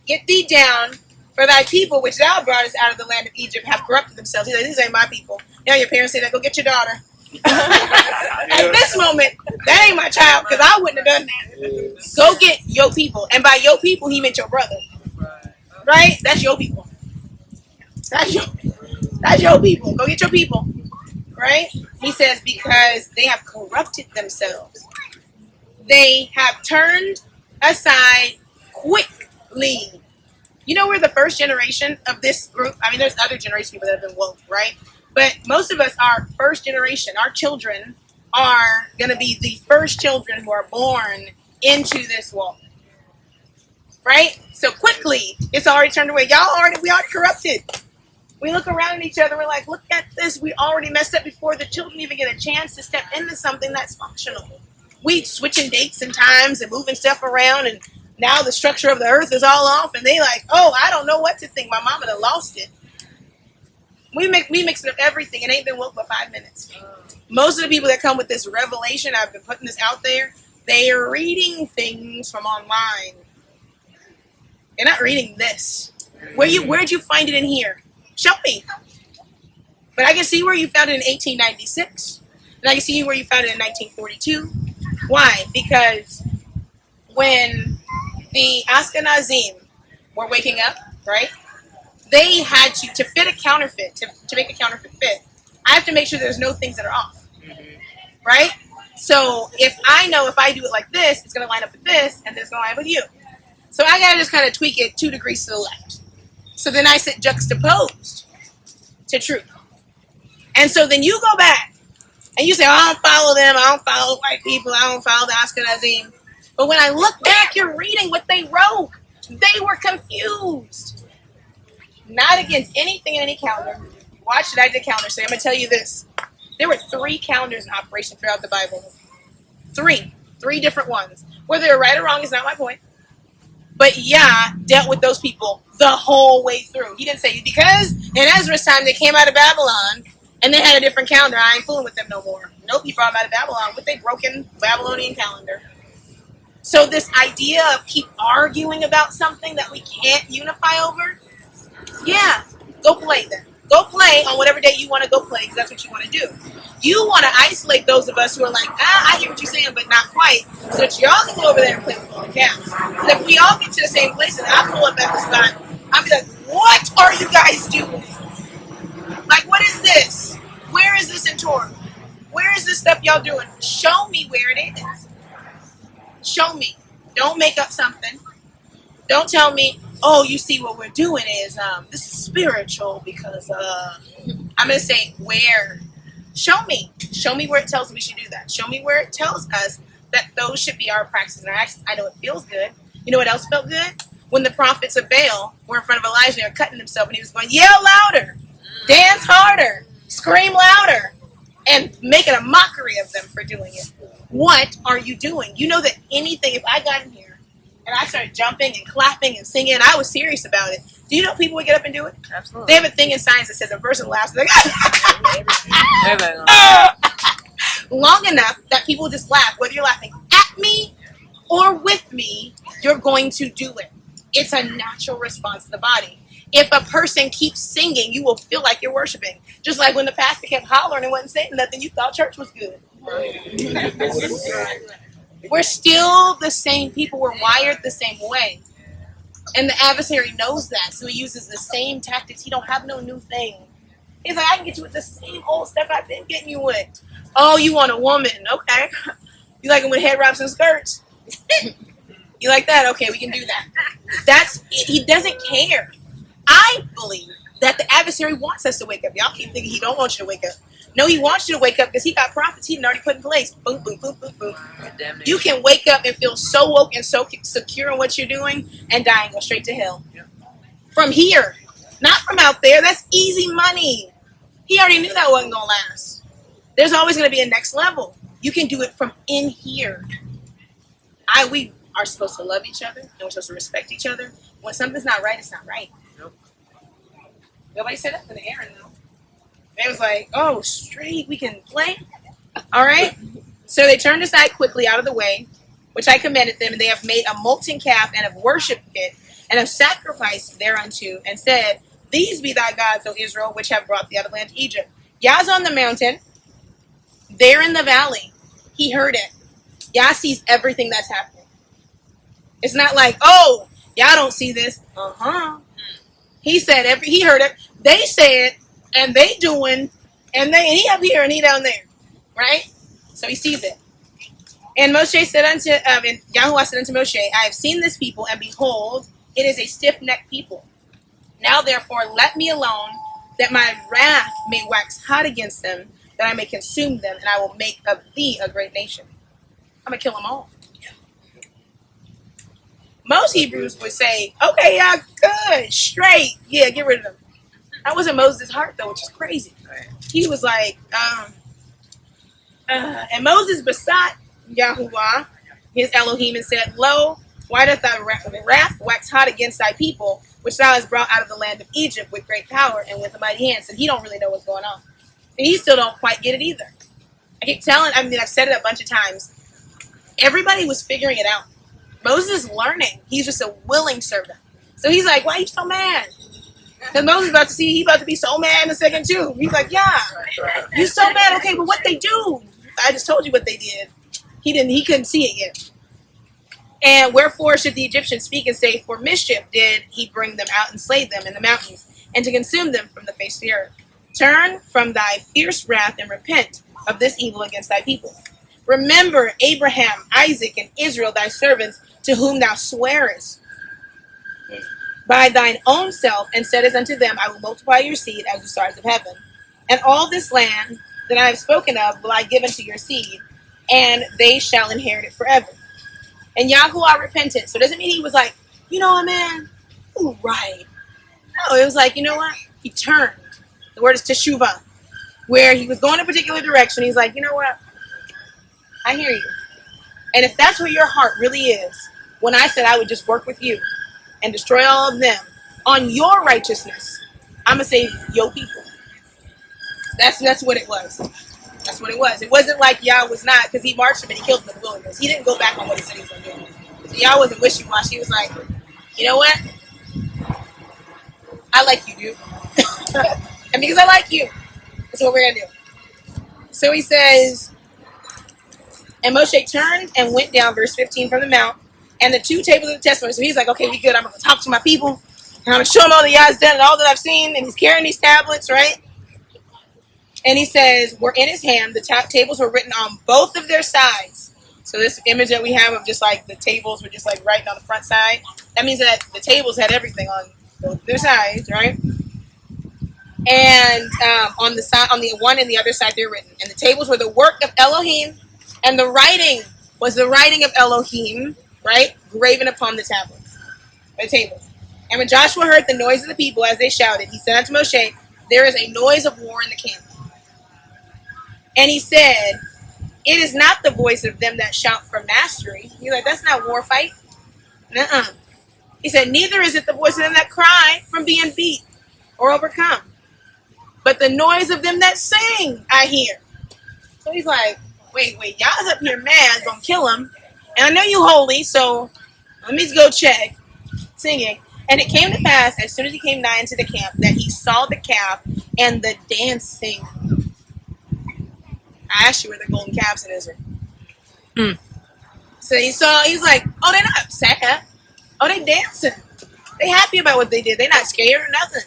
get thee down, for thy people, which thou broughtest out of the land of Egypt, have corrupted themselves. He's like, these ain't my people. Now your parents say that, go get your daughter. At this moment, that ain't my child, because I wouldn't have done that. Go get your people. And by your people, he meant your brother. Right? That's your people. That's your people. Go get your people. Right? He says, because they have corrupted themselves. They have turned aside quickly. You know, we're the first generation of this group. I mean, there's other generations of people that have been woke, right? But most of us are first generation. Our children are going to be the first children who are born into this walk. Right? So quickly, it's already turned away. We already corrupted. We look around at each other, we're like, look at this. We already messed up before the children even get a chance to step into something that's functional. We switching dates and times and moving stuff around, and now the structure of the earth is all off, and they like, oh, I don't know what to think. My mama done lost it. We mixing up everything. It ain't been woke for 5 minutes. Most of the people that come with this revelation, I've been putting this out there, they are reading things from online. They're not reading this. Where'd you find it in here? Show me. But I can see where you found it in 1896. And I can see where you found it in 1942. Why? Because when the Ashkenazim were waking up, right? They had to fit a counterfeit, to make a counterfeit fit. I have to make sure there's no things that are off. Right? So if I know if I do it like this, it's going to line up with this, and then it's going to line up with you. So I got to just kind of tweak it 2 degrees to the left. So then I sit juxtaposed to truth. And so then you go back and you say, oh, I don't follow them. I don't follow white people. I don't follow the Ashkenazim. But when I look back, you're reading what they wrote. They were confused. Not against anything in any calendar. Watch it. I did calendar. So I'm going to tell you this. There were 3 calendars in operation throughout the Bible. 3 different ones. Whether they're right or wrong is not my point. But Yah dealt with those people the whole way through. He didn't say, because in Ezra's time they came out of Babylon and they had a different calendar. I ain't fooling with them no more. Nope, he brought them out of Babylon with a broken Babylonian calendar. So this idea of keep arguing about something that we can't unify over, yeah, go play then. Go play on whatever day you want to go play, because that's what you want to do. You want to isolate those of us who are like, I hear what you're saying, but not quite. So that y'all can go over there and play with all the cows. Because if we all get to the same place and I pull up at the spot, I'll be like, what are you guys doing? Like, what is this? Where is this in Torah? Where is this stuff y'all doing? Show me where it is. Show me. Don't make up something. Don't tell me, oh, you see what we're doing is, this is spiritual because, I'm going to say where. Show me. Show me where it tells us we should do that. Show me where it tells us that those should be our practices and our actions. I know it feels good. You know what else felt good? When the prophets of Baal were in front of Elijah, they were cutting himself, and he was going, yell louder, dance harder, scream louder, and making a mockery of them for doing it. What are you doing? You know that anything, if I got in here And I started jumping and clapping and singing. I was serious about it. Do you know people would get up and do it? Absolutely. They have a thing in science that says a person laughs like long enough that people just laugh. Whether you're laughing at me or with me, you're going to do it. It's a natural response to the body. If a person keeps singing, you will feel like you're worshiping. Just like when the pastor kept hollering and wasn't saying nothing, you thought church was good. We're still the same people. We're wired the same way. And the adversary knows that, so he uses the same tactics. He don't have no new thing. He's like, I can get you with the same old stuff I've been getting you with. Oh, you want a woman? Okay. You like them with head wraps and skirts? You like that? Okay, we can do that. He doesn't care. I believe that the adversary wants us to wake up. Y'all keep thinking he don't want you to wake up. No, he wants you to wake up because he got prophets he already put in place. Boom, boom, boom, boom, boom. You can wake up and feel so woke and so secure in what you're doing and die and go straight to hell. From here, not from out there. That's easy money. He already knew that wasn't going to last. There's always going to be a next level. You can do it from in here. We are supposed to love each other and we're supposed to respect each other. When something's not right, it's not right. Nope. Nobody said that in the air, though. They was like, oh, straight, we can play. All right. So they turned aside quickly out of the way, which I commanded them, and they have made a molten calf and have worshipped it and have sacrificed thereunto and said, these be thy gods, O Israel, which have brought thee out of the land of Egypt. Yah's on the mountain. They're in the valley. He heard it. Yah sees everything that's happening. It's not like, oh, Yah don't see this. He said he heard it. They said, and they doing, and he up here and he down there, right? So he sees it. And Moshe said and Yahuwah said unto Moshe, I have seen this people, and behold, it is a stiff-necked people. Now therefore let me alone, that my wrath may wax hot against them, that I may consume them, and I will make of thee a great nation. I'm gonna kill them all. Most Hebrews would say, okay, yeah, good, straight, yeah, get rid of them. That wasn't Moses' heart, though, which is crazy. He was like, and Moses besought Yahuwah, his Elohim, and said, lo, why doth thy wrath wax hot against thy people, which thou hast brought out of the land of Egypt with great power and with a mighty hand? So he don't really know what's going on. And he still don't quite get it either. I keep I've said it a bunch of times. Everybody was figuring it out. Moses is learning. He's just a willing servant. So he's like, why are you so mad? Because Moses he about to be so mad in a second too. He's like, yeah, you so mad. Okay, but what they do? I just told you what they did. He couldn't see it yet. And wherefore should the Egyptians speak and say, for mischief did he bring them out and slay them in the mountains, and to consume them from the face of the earth. Turn from thy fierce wrath and repent of this evil against thy people. Remember Abraham, Isaac, and Israel, thy servants, to whom thou swearest by thine own self, and saidest unto them, I will multiply your seed as the stars of heaven. And all this land that I have spoken of will I give unto your seed, and they shall inherit it forever. And Yahuwah repented. So it doesn't mean he was like, you know what, man? Ooh, right. No, it was like, you know what? He turned. The word is teshuvah, where he was going a particular direction. He's like, you know what? I hear you. And if that's where your heart really is, when I said I would just work with you and destroy all of them on your righteousness, I'm going to save your people. That's what it was. That's what it was. It wasn't like Yah was not, because he marched him and he killed him in the wilderness. He didn't go back on what he said he was going to do. So Yah wasn't wishy-washy. He was like, you know what? I like you, dude. And because I like you, that's what we're going to do. So he says, and Moshe turned and went down, verse 15, from the mount, and the two tables of the testimony. So he's like, okay, we good. I'm going to talk to my people. And I'm going to show them all that Yah's done and all that I've seen. And he's carrying these tablets, right? And he says, were in his hand. The tables were written on both of their sides. So this image that we have of just like the tables were just like writing on the front side. That means that the tables had everything on both their sides, right? And on the side, on the one and the other side, they're written. And the tables were the work of Elohim, and the writing was the writing of Elohim, right? Graven upon the tablets, the tables. And when Joshua heard the noise of the people as they shouted, he said unto Moshe, there is a noise of war in the camp. And he said, it is not the voice of them that shout for mastery. He's like, that's not war fight. Nuh-uh. He said, neither is it the voice of them that cry from being beat or overcome, but the noise of them that sing I hear. So he's like, wait, y'all's up here mad, gonna kill him. And I know you holy, so let me go check. Singing. And it came to pass, as soon as he came nigh into the camp, that he saw the calf and the dancing. I asked you where the golden calves in Israel. So he's like, oh, they're not sad. Oh, they dancing. They happy about what they did. They're not scared or nothing.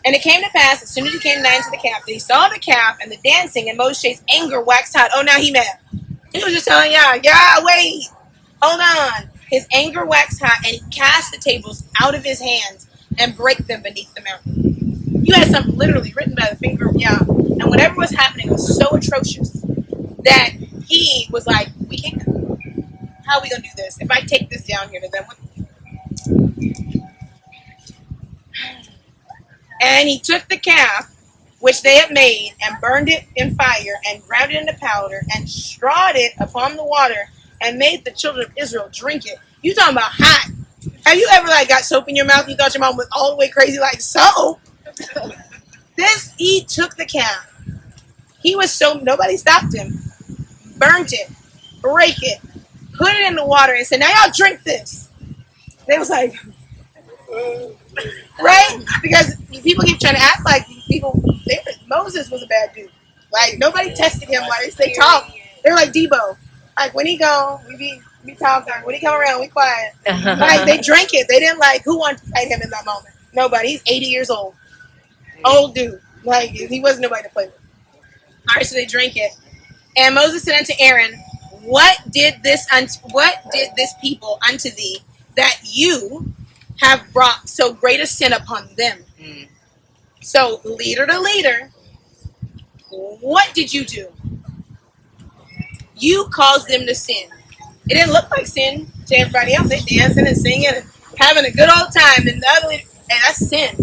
And it came to pass, as soon as he came nigh into the camp, that he saw the calf and the dancing, and Moshe's anger waxed hot. Oh, now he mad. He was just telling y'all, wait, hold on. His anger waxed hot, and he cast the tables out of his hands and break them beneath the mountain. You had something literally written by the finger of Yah. And whatever was happening was so atrocious that he was like, we can't. How are we going to do this? If I take this down here to them, what? And he took the calf, which they had made, and burned it in fire, and ground it into powder, and strawed it upon the water, and made the children of Israel drink it. You talking about hot. Have you ever got soap in your mouth? You thought your mom was all the way crazy like soap? He took the calf. He was so, nobody stopped him. Burnt it, break it, put it in the water, and said, now y'all drink this. They was like, right? Because people keep trying to act like Moses was a bad dude. Like, nobody tested him like they talk. They're like Debo. Like, when he go, we be talking. When he come around, we quiet. Like, they drank it. They didn't who wanted to fight him in that moment? Nobody. He's 80 years old. Old dude. Like, he wasn't nobody to play with. All right, so they drank it. And Moses said unto Aaron, what did this people unto thee, that you have brought so great a sin upon them? So, leader to leader, what did you do? You caused them to sin. It didn't look like sin to everybody else. They dancing and singing and having a good old time. And the other leader, and that's sin.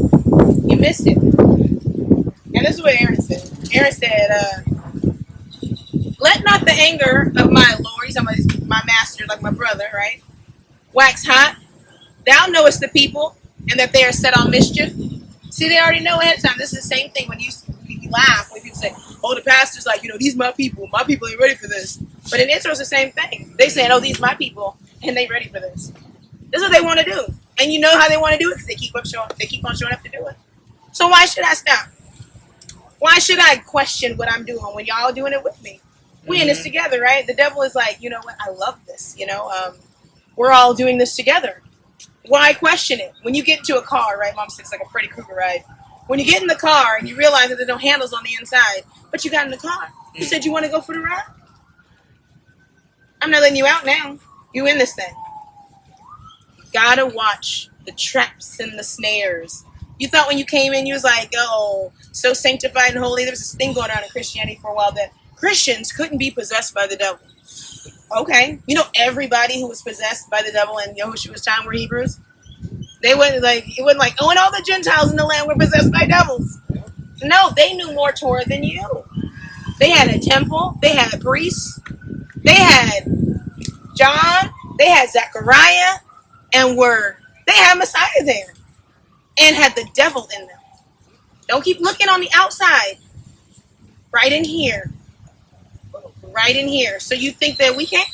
You missed it. And this is what Aaron said. Aaron said, let not the anger of my Lord, he's talking about my master, like my brother, right? Wax hot. Thou knowest the people, and that they are set on mischief. See, they already know ahead of time. This is the same thing when you laugh when people say, oh, the pastor's like, these my people ain't ready for this. But in Israel, it's the same thing. They saying, oh, these my people, and they ready for this. This is what they want to do. And you know how they want to do it because they keep on showing up to do it. So why should I stop? Why should I question what I'm doing when y'all are doing it with me? We in this together, right? The devil is like, you know what? I love this. We're all doing this together. Why question it? When you get into a car, right? Mom says it's like a Freddy Krueger ride. When you get in the car and you realize that there's no handles on the inside, but you got in the car. You said you want to go for the ride? I'm not letting you out now. You in this thing. You gotta watch the traps and the snares. You thought when you came in, you was like, oh, so sanctified and holy. There was this thing going on in Christianity for a while that Christians couldn't be possessed by the devil. Okay. Everybody who was possessed by the devil in Yahushua's time were Hebrews. It wasn't like, oh, and all the Gentiles in the land were possessed by devils. No, they knew more Torah than you. They had a temple. They had priests. They had John. They had Zechariah. And they had Messiah there. And had the devil in them. Don't keep looking on the outside. Right in here. Right in here. So you think that we can't?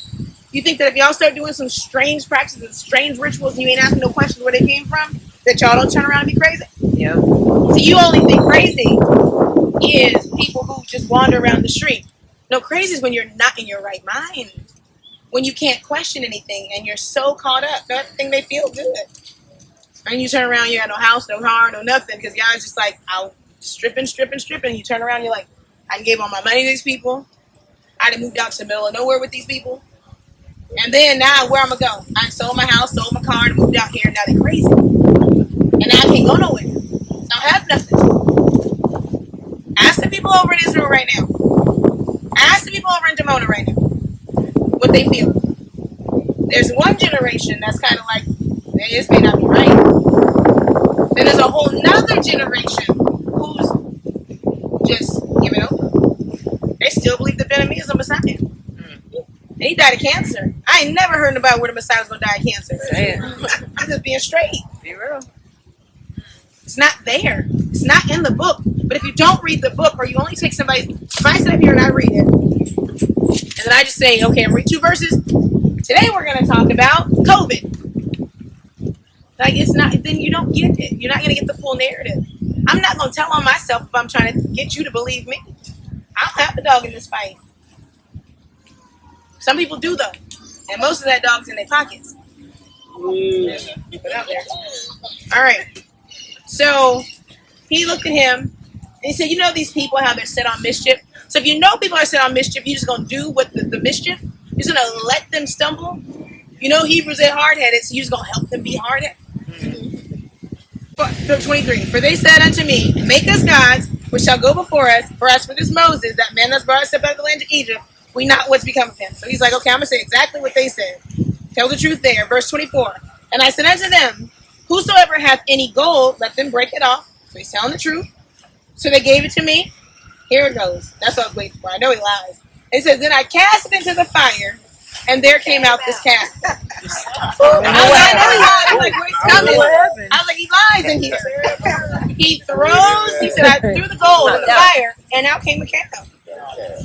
You think that if y'all start doing some strange practices, strange rituals, and you ain't asking no questions where they came from, that y'all don't turn around and be crazy? Yeah. So you only think crazy is people who just wander around the street. No, crazy is when you're not in your right mind. When you can't question anything and you're so caught up, nothing may feel good. And you turn around, you got no house, no car, no nothing, because y'all just like out stripping. You turn around, you're like, I gave all my money to these people. I done moved out to the middle of nowhere with these people. And then now, where I'm going to go? I sold my house, sold my car, and moved out here, and now they're crazy. And now I can't go nowhere. I don't have nothing. Ask the people over in Israel right now. Ask the people over in Dimona right now what they feel. There's one generation that's kind of like, this may not be right. Then there's a whole nother generation who's just giving over. They still believe that Ben Ami is a Messiah. And he died of cancer. I I ain't never heard about where the Messiah was going to die of cancer. I'm just being straight. Be real. It's not there. It's not in the book. But if you don't read the book, or you only take somebody, if I sit up here and I read it, and then I just say, okay, I'm reading 2 verses. Today we're going to talk about COVID. Like, it's not, then you don't get it. You're not going to get the full narrative. I'm not going to tell on myself if I'm trying to get you to believe me. I don't have a dog in this fight. Some people do, though. And most of that dog's in their pockets. Put out there. All right. So he looked at him and he said, you know these people, how they're set on mischief? So if you know people are set on mischief, you're just going to do what the mischief? You're just going to let them stumble? You know Hebrews are hard-headed, so you're just going to help them be hard-headed? 23. For they said unto me, make us gods, which shall go before us. For this Moses, that man that's brought us up out of the land of Egypt, we not what's become of him. So he's like, okay, I'm going to say exactly what they said. Tell the truth there. Verse 24. And I said unto them, whosoever hath any gold, let them break it off. So he's telling the truth. So they gave it to me. Here it goes. That's what I was waiting for. I know he lies. It says, then I cast it into the fire, and there came out this calf. I was like, where's coming? I was like, he lies in here. He said, I threw the gold in the fire, and out came a calf.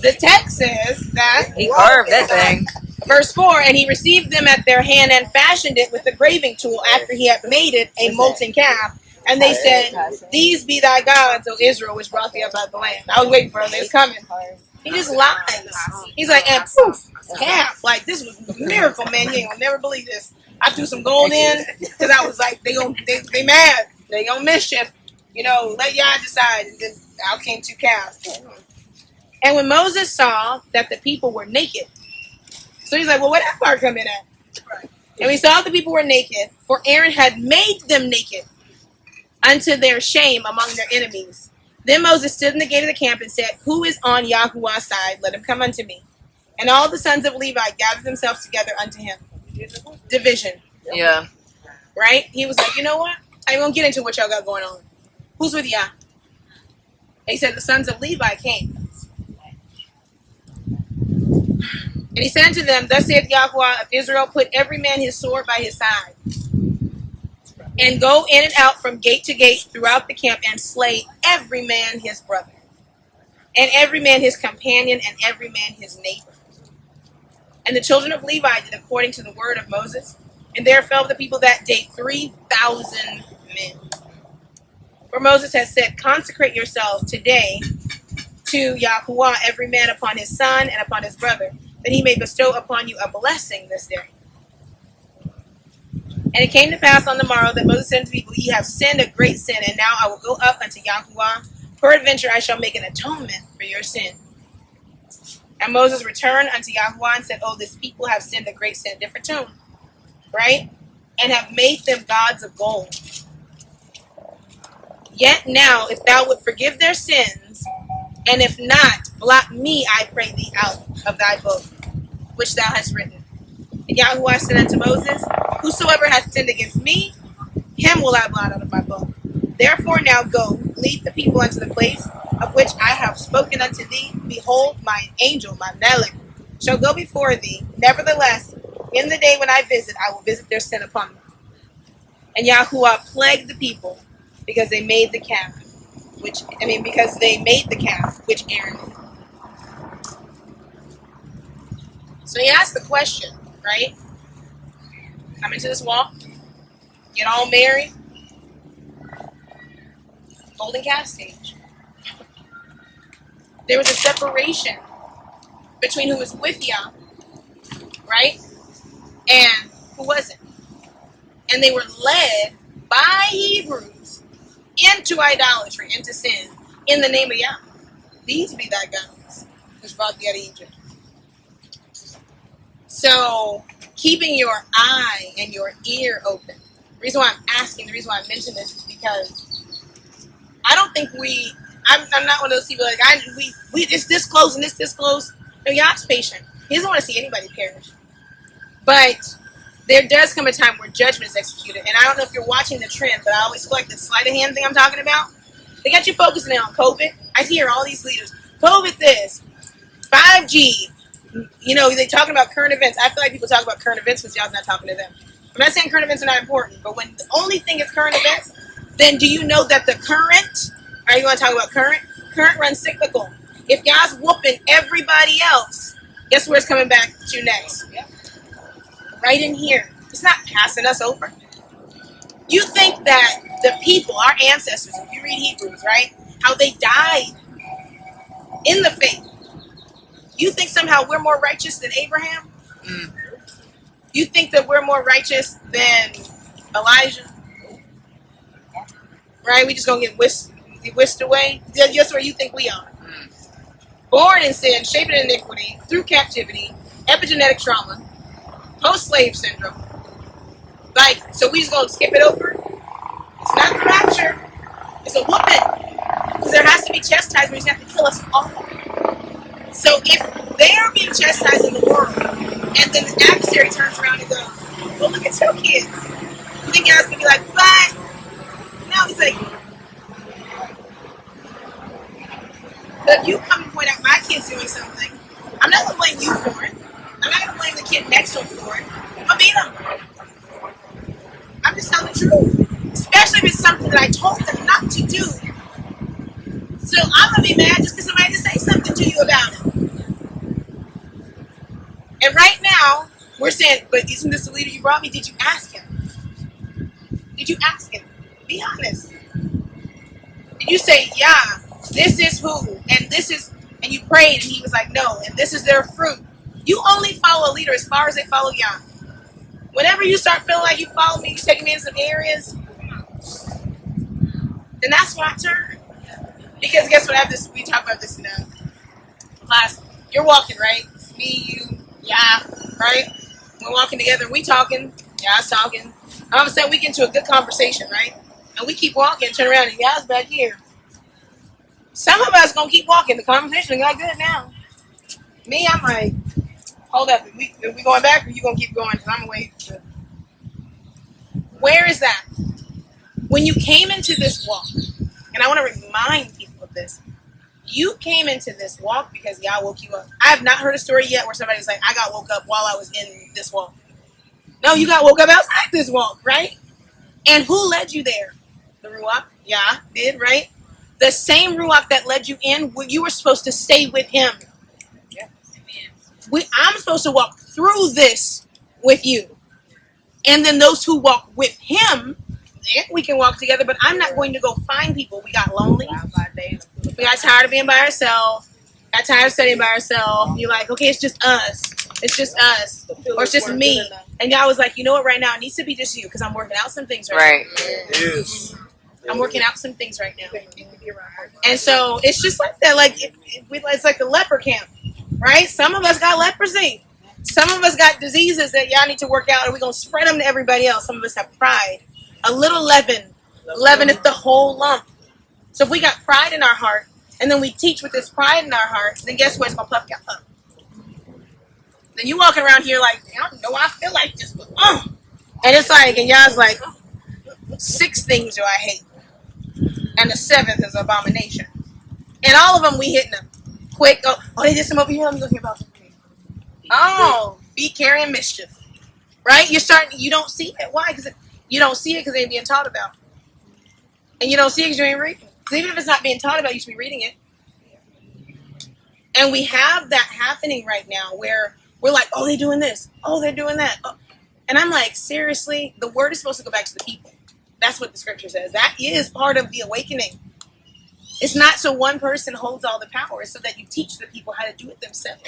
The text says that he carved that thing. Verse 4, and he received them at their hand and fashioned it with the graving tool after he had made it a molten calf. And they said, these be thy gods, O Israel, which brought thee up out of the land. I was waiting for him. They was coming. He just lies. He's like, and poof, calf. Like, this was a miracle, man. You ain't gonna never believe this. I threw some gold in because I was like, they mad. They gonna mischief. You know, let y'all decide. And then out came 2 calves. And when Moses saw that the people were naked, so he's like, well, where that part come in at? And we saw the people were naked, for Aaron had made them naked unto their shame among their enemies. Then Moses stood in the gate of the camp and said, who is on Yahuwah's side? Let him come unto me. And all the sons of Levi gathered themselves together unto him. Division. Yeah. Right? He was like, you know what? I ain't gonna get into what y'all got going on. Who's with y'all? He said the sons of Levi came. And he said unto them, thus saith Yahuwah of Israel, put every man his sword by his side, and go in and out from gate to gate throughout the camp, and slay every man his brother, and every man his companion, and every man his neighbor. And the children of Levi did according to the word of Moses, and there fell of the people that day 3,000 men. For Moses has said, consecrate yourselves today to Yahuwah, every man upon his son and upon his brother, that he may bestow upon you a blessing this day. And it came to pass on the morrow that Moses said to the people, ye have sinned a great sin, and now I will go up unto Yahuwah. Peradventure I shall make an atonement for your sin. And Moses returned unto Yahuwah and said, oh, this people have sinned a great sin. Different tune, right? And have made them gods of gold. Yet now, if thou would forgive their sins, and if not, blot me, I pray thee, out of thy book, which thou hast written. And Yahuwah said unto Moses, whosoever hath sinned against me, him will I blot out of my book. Therefore now go, lead the people unto the place of which I have spoken unto thee. Behold, my angel, my Melech, shall go before thee. Nevertheless, in the day when I visit, I will visit their sin upon them. And Yahuwah plagued the people because they made the calf, because they made the calf which Aaron made. So he asked the question, right? Come into this walk, get all married, golden calf stage. There was a separation between who was with Yah, right, and who wasn't. And they were led by Hebrews into idolatry, into sin, in the name of Yah. These be thy gods, which brought thee out of Egypt. So, keeping your eye and your ear open. The reason why I'm asking, the reason why I mention this is because I don't think I'm not one of those people like, we it's this close and this close. No, Yah's patient. He doesn't want to see anybody perish. But there does come a time where judgment is executed. And I don't know if you're watching the trend, but I always feel like the sleight of hand thing I'm talking about. They got you focusing on COVID. I hear all these leaders, COVID this, 5G, they talking about current events. I feel like people talk about current events because y'all's not talking to them. I'm not saying current events are not important, but when the only thing is current events, then do you know that the current, are you want to talk about current? Current runs cyclical. If y'all's whooping everybody else, guess where it's coming back to next? Right in here. It's not passing us over. You think that the people, our ancestors, if you read Hebrews, right, how they died in the faith, you think somehow we're more righteous than Abraham? You think that we're more righteous than Elijah? Right? We just gonna get whisked away? That's where you think we are. Born in sin, shaped in iniquity, through captivity, epigenetic trauma, post-slave syndrome. Like, so we just gonna skip it over? It's not the rapture. It's a whooping. Because there has to be chastisement. You have to kill us all. So if they are being chastised in the world, and then the adversary turns around and goes, well, look at your kids. You think guys can be like, but now he's like, but if you come and point out my kid's doing something, I'm not gonna blame you for it. I'm not gonna blame the kid next to him for it. I'll beat him. I'm just telling the truth. Especially if it's something that I told them not to do. So I'm gonna be mad just because somebody didn't say something to you about it. And right now, we're saying, but isn't this the leader you brought me? Did you ask him? Did you ask him? Be honest. Did you say, yeah, this is who, and this is, and you prayed, and he was like, no, and this is their fruit. You only follow a leader as far as they follow Yah. Whenever you start feeling like you follow me, you're taking me in some areas, then that's when I turn. Because guess what? We talked about this in class. You're walking, right? Me, you, yeah, right? We're walking together and we talking. Yah's talking. All of a sudden we get into a good conversation, right? And we keep walking, turn around, and Yah's back here. Some of us gonna keep walking. The conversation got good now. Me, I'm like, hold up. Are we going back or you gonna keep going? Because I'm away. Where is that? When you came into this walk, and I want to remind people of this, you came into this walk because Yah woke you up. I have not heard a story yet where somebody's like, I got woke up while I was in this walk. No, you got woke up outside this walk, right? And who led you there? The Ruach. Yah did, right? The same Ruach that led you in, you were supposed to stay with him. Yeah. I'm supposed to walk through this with you. And then those who walk with him, we can walk together, but I'm not going to go find people. We got lonely. We got tired of being by ourselves. Got tired of studying by ourselves. You're like, okay, it's just us. It's just us. Or it's just me. And God was like, you know what, right now, it needs to be just you because I'm working out some things right now. Yes. I'm working out some things right now. And so it's just like that. Like it's like the leper camp, right? Some of us got leprosy. Some of us got diseases that y'all need to work out and we're going to spread them to everybody else. Some of us have pride. A little leaven. Leaven is the whole lump. So if we got pride in our heart, and then we teach with this pride in our hearts, then guess what? It's going to puff you up. Then you walking around here like, I don't know why I feel like this, but and it's like, and y'all's like, 6 things do I hate. And the 7th is abomination. And all of them, we hitting them. Quick, oh, they did some over here. Let me go hear about them. Oh, be carrying mischief. Right? You don't see it. Why? Because you don't see it because it ain't being taught about. And you don't see it because you ain't reading. Because even if it's not being taught about, you should be reading it. And we have that happening right now where we're like, oh, they're doing this. Oh, they're doing that. Oh. And I'm like, seriously? The word is supposed to go back to the people. That's what the scripture says. That is part of the awakening. It's not so one person holds all the power. It's so that you teach the people how to do it themselves.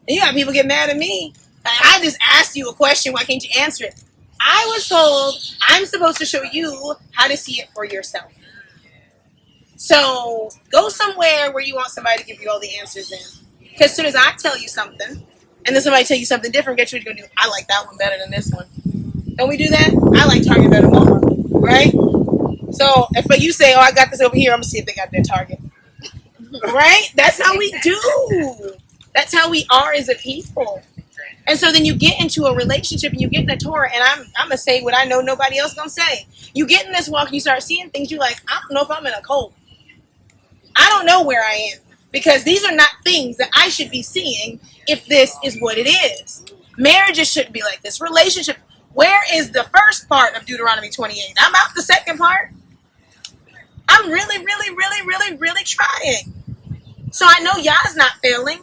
And you got people get mad at me. I just asked you a question. Why can't you answer it? I was told I'm supposed to show you how to see it for yourself. So go somewhere where you want somebody to give you all the answers in. Because as soon as I tell you something, and then somebody tell you something different, guess what you're going to do? I like that one better than this one. Don't we do that? I like Target better than Walmart, right? So if you say, oh, I got this over here, I'm going to see if they got their Target. Right? That's how we do. That's how we are as a people. And so then you get into a relationship and you get in a Torah, and I'm going to say what I know nobody else going to say. You get in this walk and you start seeing things, you're like, I don't know if I'm in a cult. I don't know where I am. Because these are not things that I should be seeing if this is what it is. Marriages shouldn't be like this. Relationship. Where is the first part of Deuteronomy 28? I'm out the second part. I'm really, really, really, really, really trying. So I know Yah's not failing.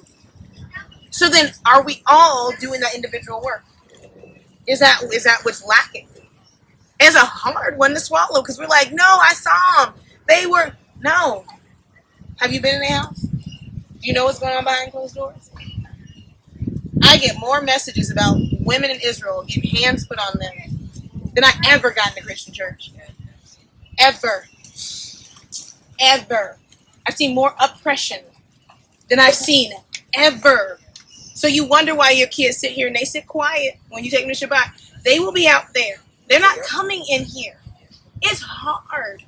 So then are we all doing that individual work? Is that what's lacking? It's a hard one to swallow because we're like, no, I saw them. They were, no. Have you been in their house? Do you know what's going on behind closed doors? I get more messages about women in Israel getting hands put on them than I ever got in the Christian church. Ever. I've seen more oppression than I've seen ever. So you wonder why your kids sit here and they sit quiet when you take them to Shabbat. They will be out there. They're not coming in here. It's hard.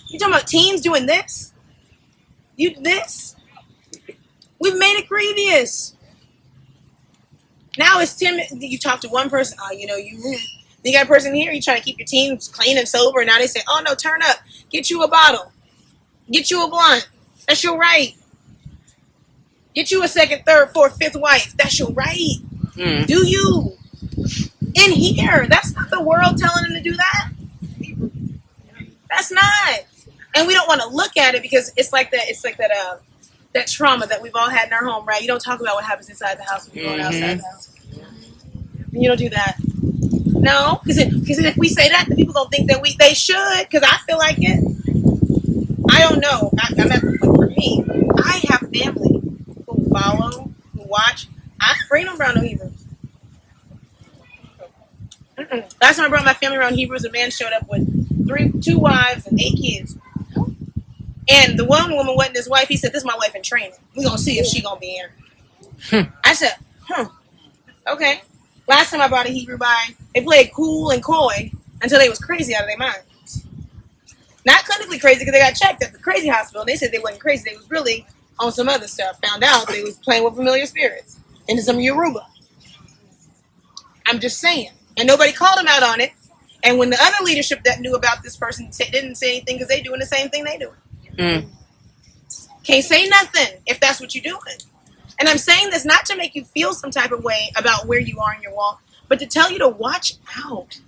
You're talking about teens doing this? This? We've made it grievous. Now it's 10 minutes. You talk to one person. Oh, you got a person here. You try to keep your teens clean and sober. Now they say, oh, no, turn up. Get you a bottle. Get you a blunt. That's your right. Get you a second, third, fourth, fifth wife. That's your right. Do you? In here. That's not the world telling them to do that. That's not. And we don't want to look at it because it's like that trauma that we've all had in our home, right? You don't talk about what happens inside the house when you're going outside the house. You don't do that. No, because if we say that, the people don't think that they should, because I feel like it. I don't know. I'm at the point for me. I have family who follow, who watch. I bring them around no Hebrews. Last time I brought my family around Hebrews, a man showed up with 2 wives and 8 kids. And the one woman wasn't his wife. He said, this is my wife in training. We're going to see if she going to be here. I said, okay. Last time I brought a Hebrew by, they played cool and coy until they was crazy out of their minds. Not clinically crazy because they got checked at the crazy hospital. They said they wasn't crazy. They was really on some other stuff. Found out they was playing with familiar spirits into some Yoruba. I'm just saying. And nobody called them out on it. And when the other leadership that knew about this person didn't say anything because they doing the same thing they doing. Can't say nothing if that's what you're doing. And I'm saying this not to make you feel some type of way about where you are in your walk, but to tell you to watch out.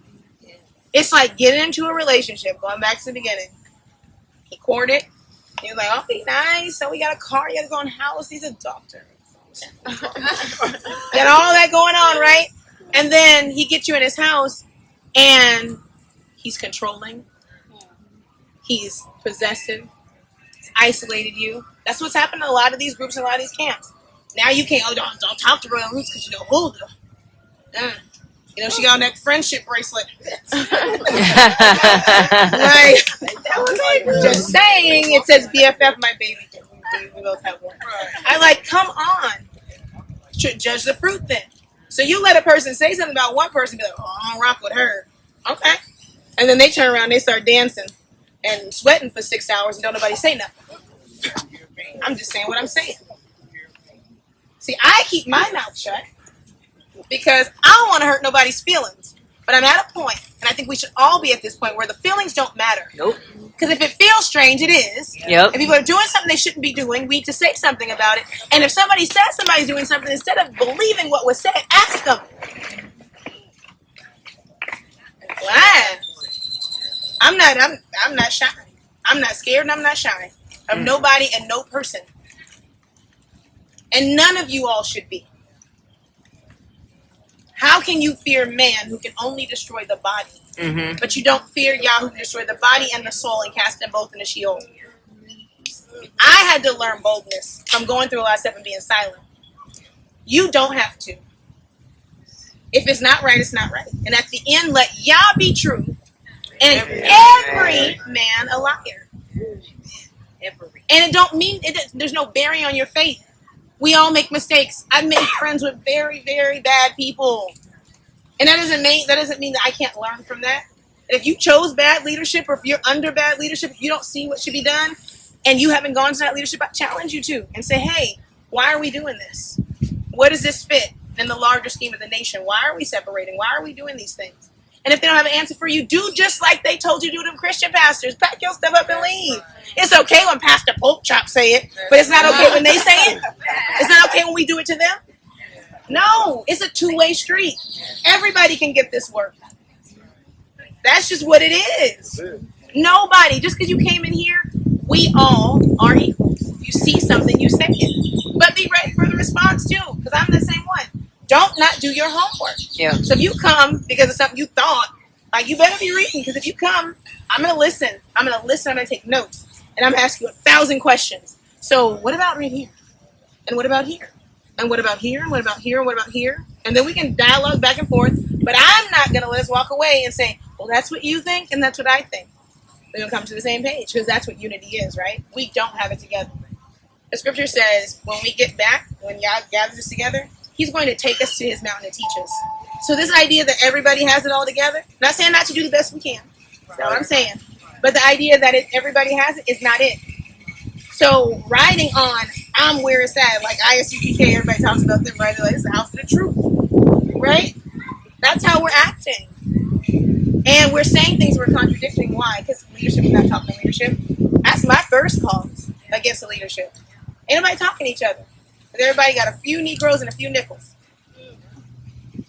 It's like getting into a relationship, going back to the beginning. He courted. He was like, oh, be nice. So we got a car. He has his own house. He's a doctor. Got all that going on, right? And then he gets you in his house, and he's controlling. He's possessive. He's isolated you. That's what's happened to a lot of these groups and a lot of these camps. Now you can't, don't talk to Royal Roots because you know Huldah. She got on that friendship bracelet. Just saying, it says BFF, my baby. We both have one. I like, come on. Judge the fruit then. So you let a person say something about one person, be like, oh, I don't rock with her. Okay. And then they turn around, they start dancing and sweating for 6 hours and don't nobody say nothing. I'm just saying what I'm saying. See, I keep my mouth shut because I don't want to hurt nobody's feelings. But I'm at a point, and I think we should all be at this point where the feelings don't matter. Nope. Because if it feels strange, it is. Yep. If people are doing something they shouldn't be doing, we need to say something about it. And if somebody says somebody's doing something, instead of believing what was said, ask them. Wow. I'm not shy. I'm not scared and I'm not shy of nobody and no person. And none of you all should be. How can you fear man who can only destroy the body, but you don't fear Yah who can destroy the body and the soul and cast them both into Sheol? I had to learn boldness from going through a lot of stuff and being silent. You don't have to. If it's not right, it's not right. And at the end, let Yah be true and every man a liar. And it don't mean, there's no bearing on your faith. We all make mistakes. I've made friends with very, very bad people. And that doesn't mean that I can't learn from that. And if you chose bad leadership or if you're under bad leadership, if you don't see what should be done and you haven't gone to that leadership, I challenge you to and say, hey, why are we doing this? What does this fit in the larger scheme of the nation? Why are we separating? Why are we doing these things? And if they don't have an answer for you, do just like they told you to do them Christian pastors. Pack your stuff up and leave. It's okay when Pastor Pork Chop say it, but it's not okay when they say it. It's not okay when we do it to them. No, it's a two-way street. Everybody can get this work. That's just what it is. Nobody, just because you came in here, we all are equals. If you see something, you say it. But be ready for the response too, because I'm the same one. Don't not do your homework. Yeah. So if you come because of something you thought, like you better be reading, because if you come, I'm going to listen. I'm going to take notes. And I'm going to ask you 1,000 questions. So what about right here? And what about here? And what about here? And what about here? And what about here? And then we can dialogue back and forth. But I'm not going to let us walk away and say, well, that's what you think and that's what I think. We're going to come to the same page, because that's what unity is, right? We don't have it together. The scripture says when we get back, when Yah gathers us together, he's going to take us to his mountain to teach us. So this idea that everybody has it all together, not saying not to do the best we can. That's not what I'm saying. But the idea that everybody has it is not it. So riding on, I'm where it's at, like ISUPK, everybody talks about them, right? They're like, it's the house of the truth, right? That's how we're acting. And we're saying things we're contradicting. Why? Because leadership is not talking to leadership. That's my first cause against the leadership. Ain't nobody talking to each other. Because everybody got a few Negroes and a few nickels.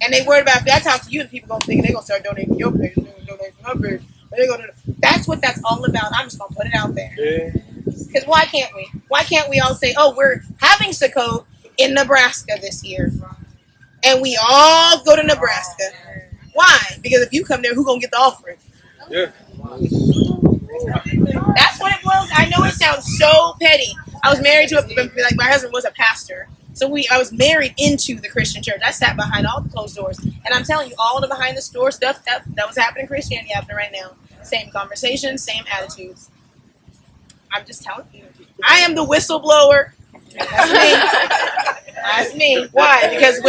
And they worried about if I talk to you, and people going to think they're going to start donating your page, donating my page. That's what that's all about. I'm just going to put it out there. Because why can't we? Why can't we all say, oh, we're having Sukkot in Nebraska this year. And we all go to Nebraska. Why? Because if you come there, who's going to get the offering? Yeah. That's what it was. I know it sounds so petty. I was married to like my husband was a pastor. So I was married into the Christian church. I sat behind all the closed doors. And I'm telling you, all the behind the store stuff that was happening in Christianity happening right now. Same conversations, same attitudes. I'm just telling you. I am the whistleblower. That's me. That's me. Why? Because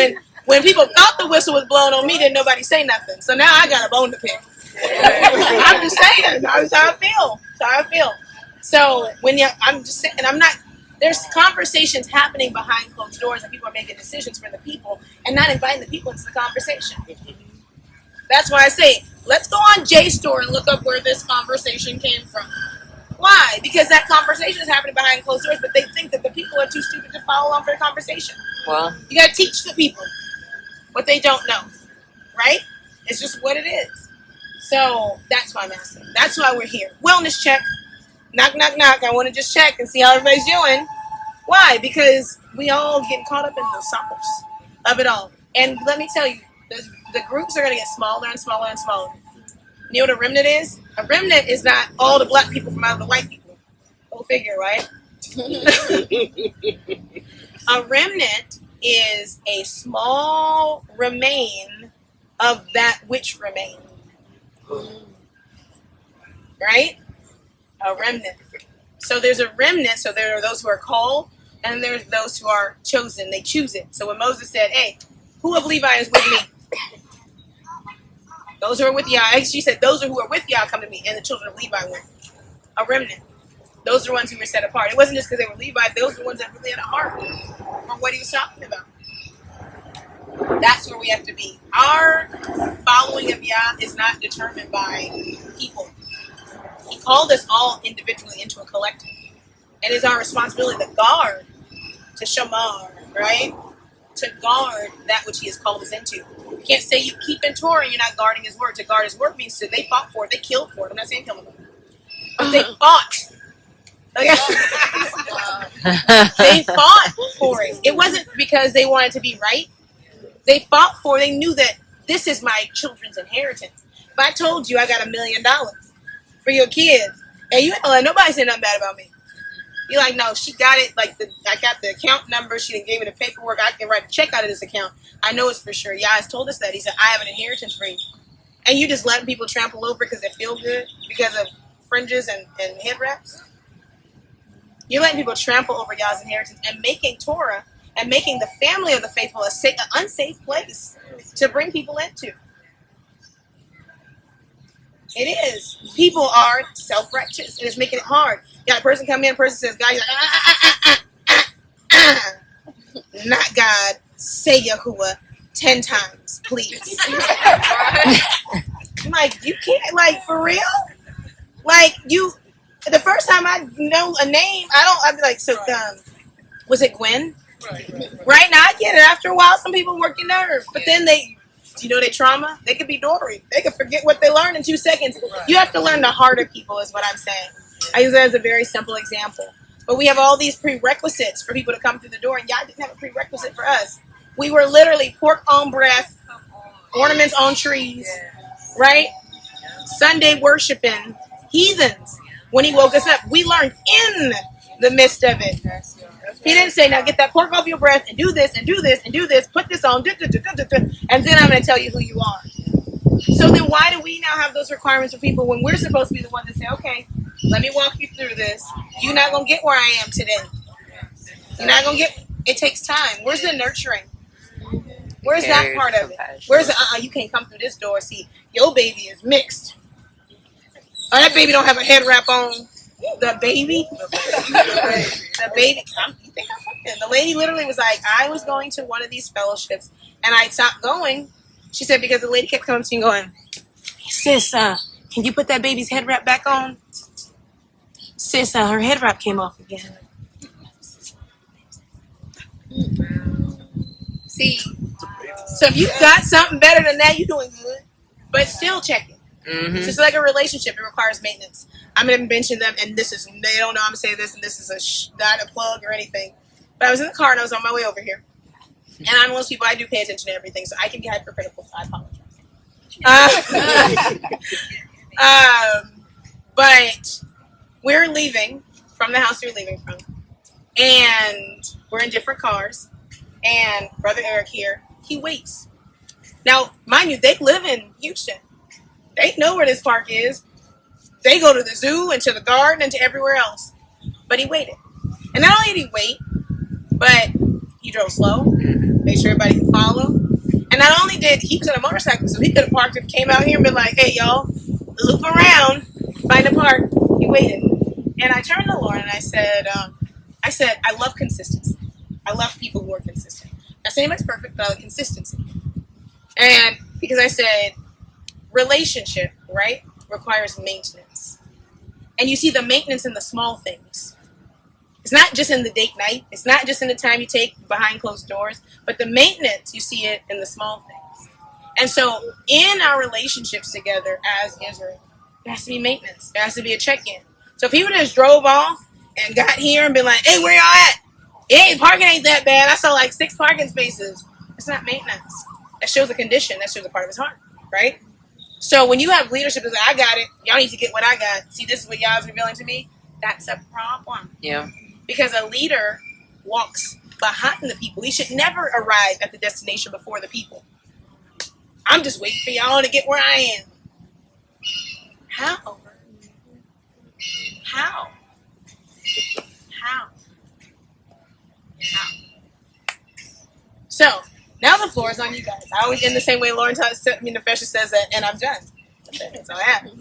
when people thought the whistle was blown on me, didn't nobody say nothing. So now I got a bone to pick. I'm just saying. That's how I feel. That's how I feel. So I'm just saying, I'm not. There's conversations happening behind closed doors, and people are making decisions for the people and not inviting the people into the conversation. That's why I say, let's go on JSTOR and look up where this conversation came from. Why? Because that conversation is happening behind closed doors, but they think that the people are too stupid to follow along for the conversation. Well, you got to teach the people what they don't know, right? It's just what it is. So that's why I'm asking. That's why we're here. Wellness check. Knock, knock, knock. I want to just check and see how everybody's doing. Why? Because we all get caught up in the sauce of it all. And let me tell you, the groups are going to get smaller and smaller and smaller. You know what a remnant is? A remnant is not all the black people from out of the white people. Go figure, right? A remnant is a small remain of that which remains. Right? A remnant. So there's a remnant, so there are those who are called, and there's those who are chosen. They choose it. So when Moses said, hey, who of Levi is with me? Those who are with Yah. She said, those who are with Yah come to me, and the children of Levi went. A remnant. Those are the ones who were set apart. It wasn't just because they were Levi. Those are the ones that really had a heart for what he was talking about. That's where we have to be. Our following of Yah is not determined by people. He called us all individually into a collective. And it's our responsibility to guard, to shamar, right? To guard that which he has called us into. You can't say you keep in Torah and you're not guarding his word. To guard his word means that they fought for it. They killed for it. I'm not saying killing them. But they fought. Okay. They fought for it. It wasn't because they wanted to be right. They fought for it. They knew that this is my children's inheritance. If I told you I got $1 million for your kids, and you ain't gonna let nobody say nothing bad about me. You're like, no, she got it. Like, I got the account number. She didn't give me the paperwork. I can write a check out of this account. I know it's for sure. Yah has told us that. He said, I have an inheritance for you. And you just letting people trample over because they feel good because of fringes and head wraps. You're letting people trample over Yah's inheritance and making Torah and making the family of the faithful an unsafe place to bring people into. It is. People are self-righteous, and it's making it hard. You got a person come in, a person says, God, you're like, not God, say Yahuwah 10 times, please. I'm like, you can't, like, for real? Like, the first time I know a name, I'd be like, so, was it Gwen? Right now, I get it. After a while, some people work your nerve. But then they trauma? They could be Dory. They could forget what they learned in 2 seconds. You have to learn the heart of people is what I'm saying. I use that as a very simple example. But we have all these prerequisites for people to come through the door, and y'all didn't have a prerequisite for us. We were literally pork on breath, ornaments on trees, right? Sunday worshiping heathens. When he woke us up, we learned in the midst of it. He didn't say, now get that pork off your breath and do this and do this and do this, put this on, and then I'm going to tell you who you are. So then why do we now have those requirements for people when we're supposed to be the one to say, okay, let me walk you through this. You're not going to get where I am today. You're not going to get, it takes time. Where's the nurturing? Where's that part of it? Where's the, you can't come through this door. See, your baby is mixed. Oh, that baby don't have a head wrap on. The baby? The baby. You think I'm fucking? The lady literally was like, I was going to one of these fellowships, and I stopped going. She said, because the lady kept coming to me going, sis, can you put that baby's head wrap back on? Sis, her head wrap came off again. See, so if you got something better than that, you're doing good. But still check it. Mm-hmm. It's just like a relationship. It requires maintenance. I'm going to mention them, and they don't know I'm going to say this, and this is not a plug or anything. But I was in the car, and I was on my way over here. And I'm one of those people, I do pay attention to everything, so I can be hypercritical, so I apologize. But we're leaving from the house we're leaving from, and we're in different cars, and Brother Eric here, he waits. Now, mind you, they live in Houston. They know where this park is. They go to the zoo and to the garden and to everywhere else. But he waited. And not only did he wait, but he drove slow, made sure everybody could follow. And not only he was on a motorcycle, so he could have parked and came out here and been like, hey, y'all, loop around, find a park. He waited. And I turned to Lauren and I said, I love consistency. I love people who are consistent. Not saying it's perfect, but I love consistency. And because I said, relationship, right, requires maintenance. And you see the maintenance in the small things. It's not just in the date night. It's not just in the time you take behind closed doors. But the maintenance, you see it in the small things. And so in our relationships together as Israel, there has to be maintenance. There has to be a check-in. So if he would have just drove off and got here and been like, hey, where y'all at? Parking ain't that bad. I saw like 6 parking spaces. It's not maintenance. That shows a condition. That shows a part of his heart, right? So when you have leadership that's like, I got it, y'all need to get what I got. See, this is what y'all is revealing to me. That's a problem. Yeah. Because a leader walks behind the people. He should never arrive at the destination before the people. I'm just waiting for y'all to get where I am. How? How? How? How? So, now the floor is on you guys. I always end the same way Lauren the Fesha says that, and I'm done. That's all I have.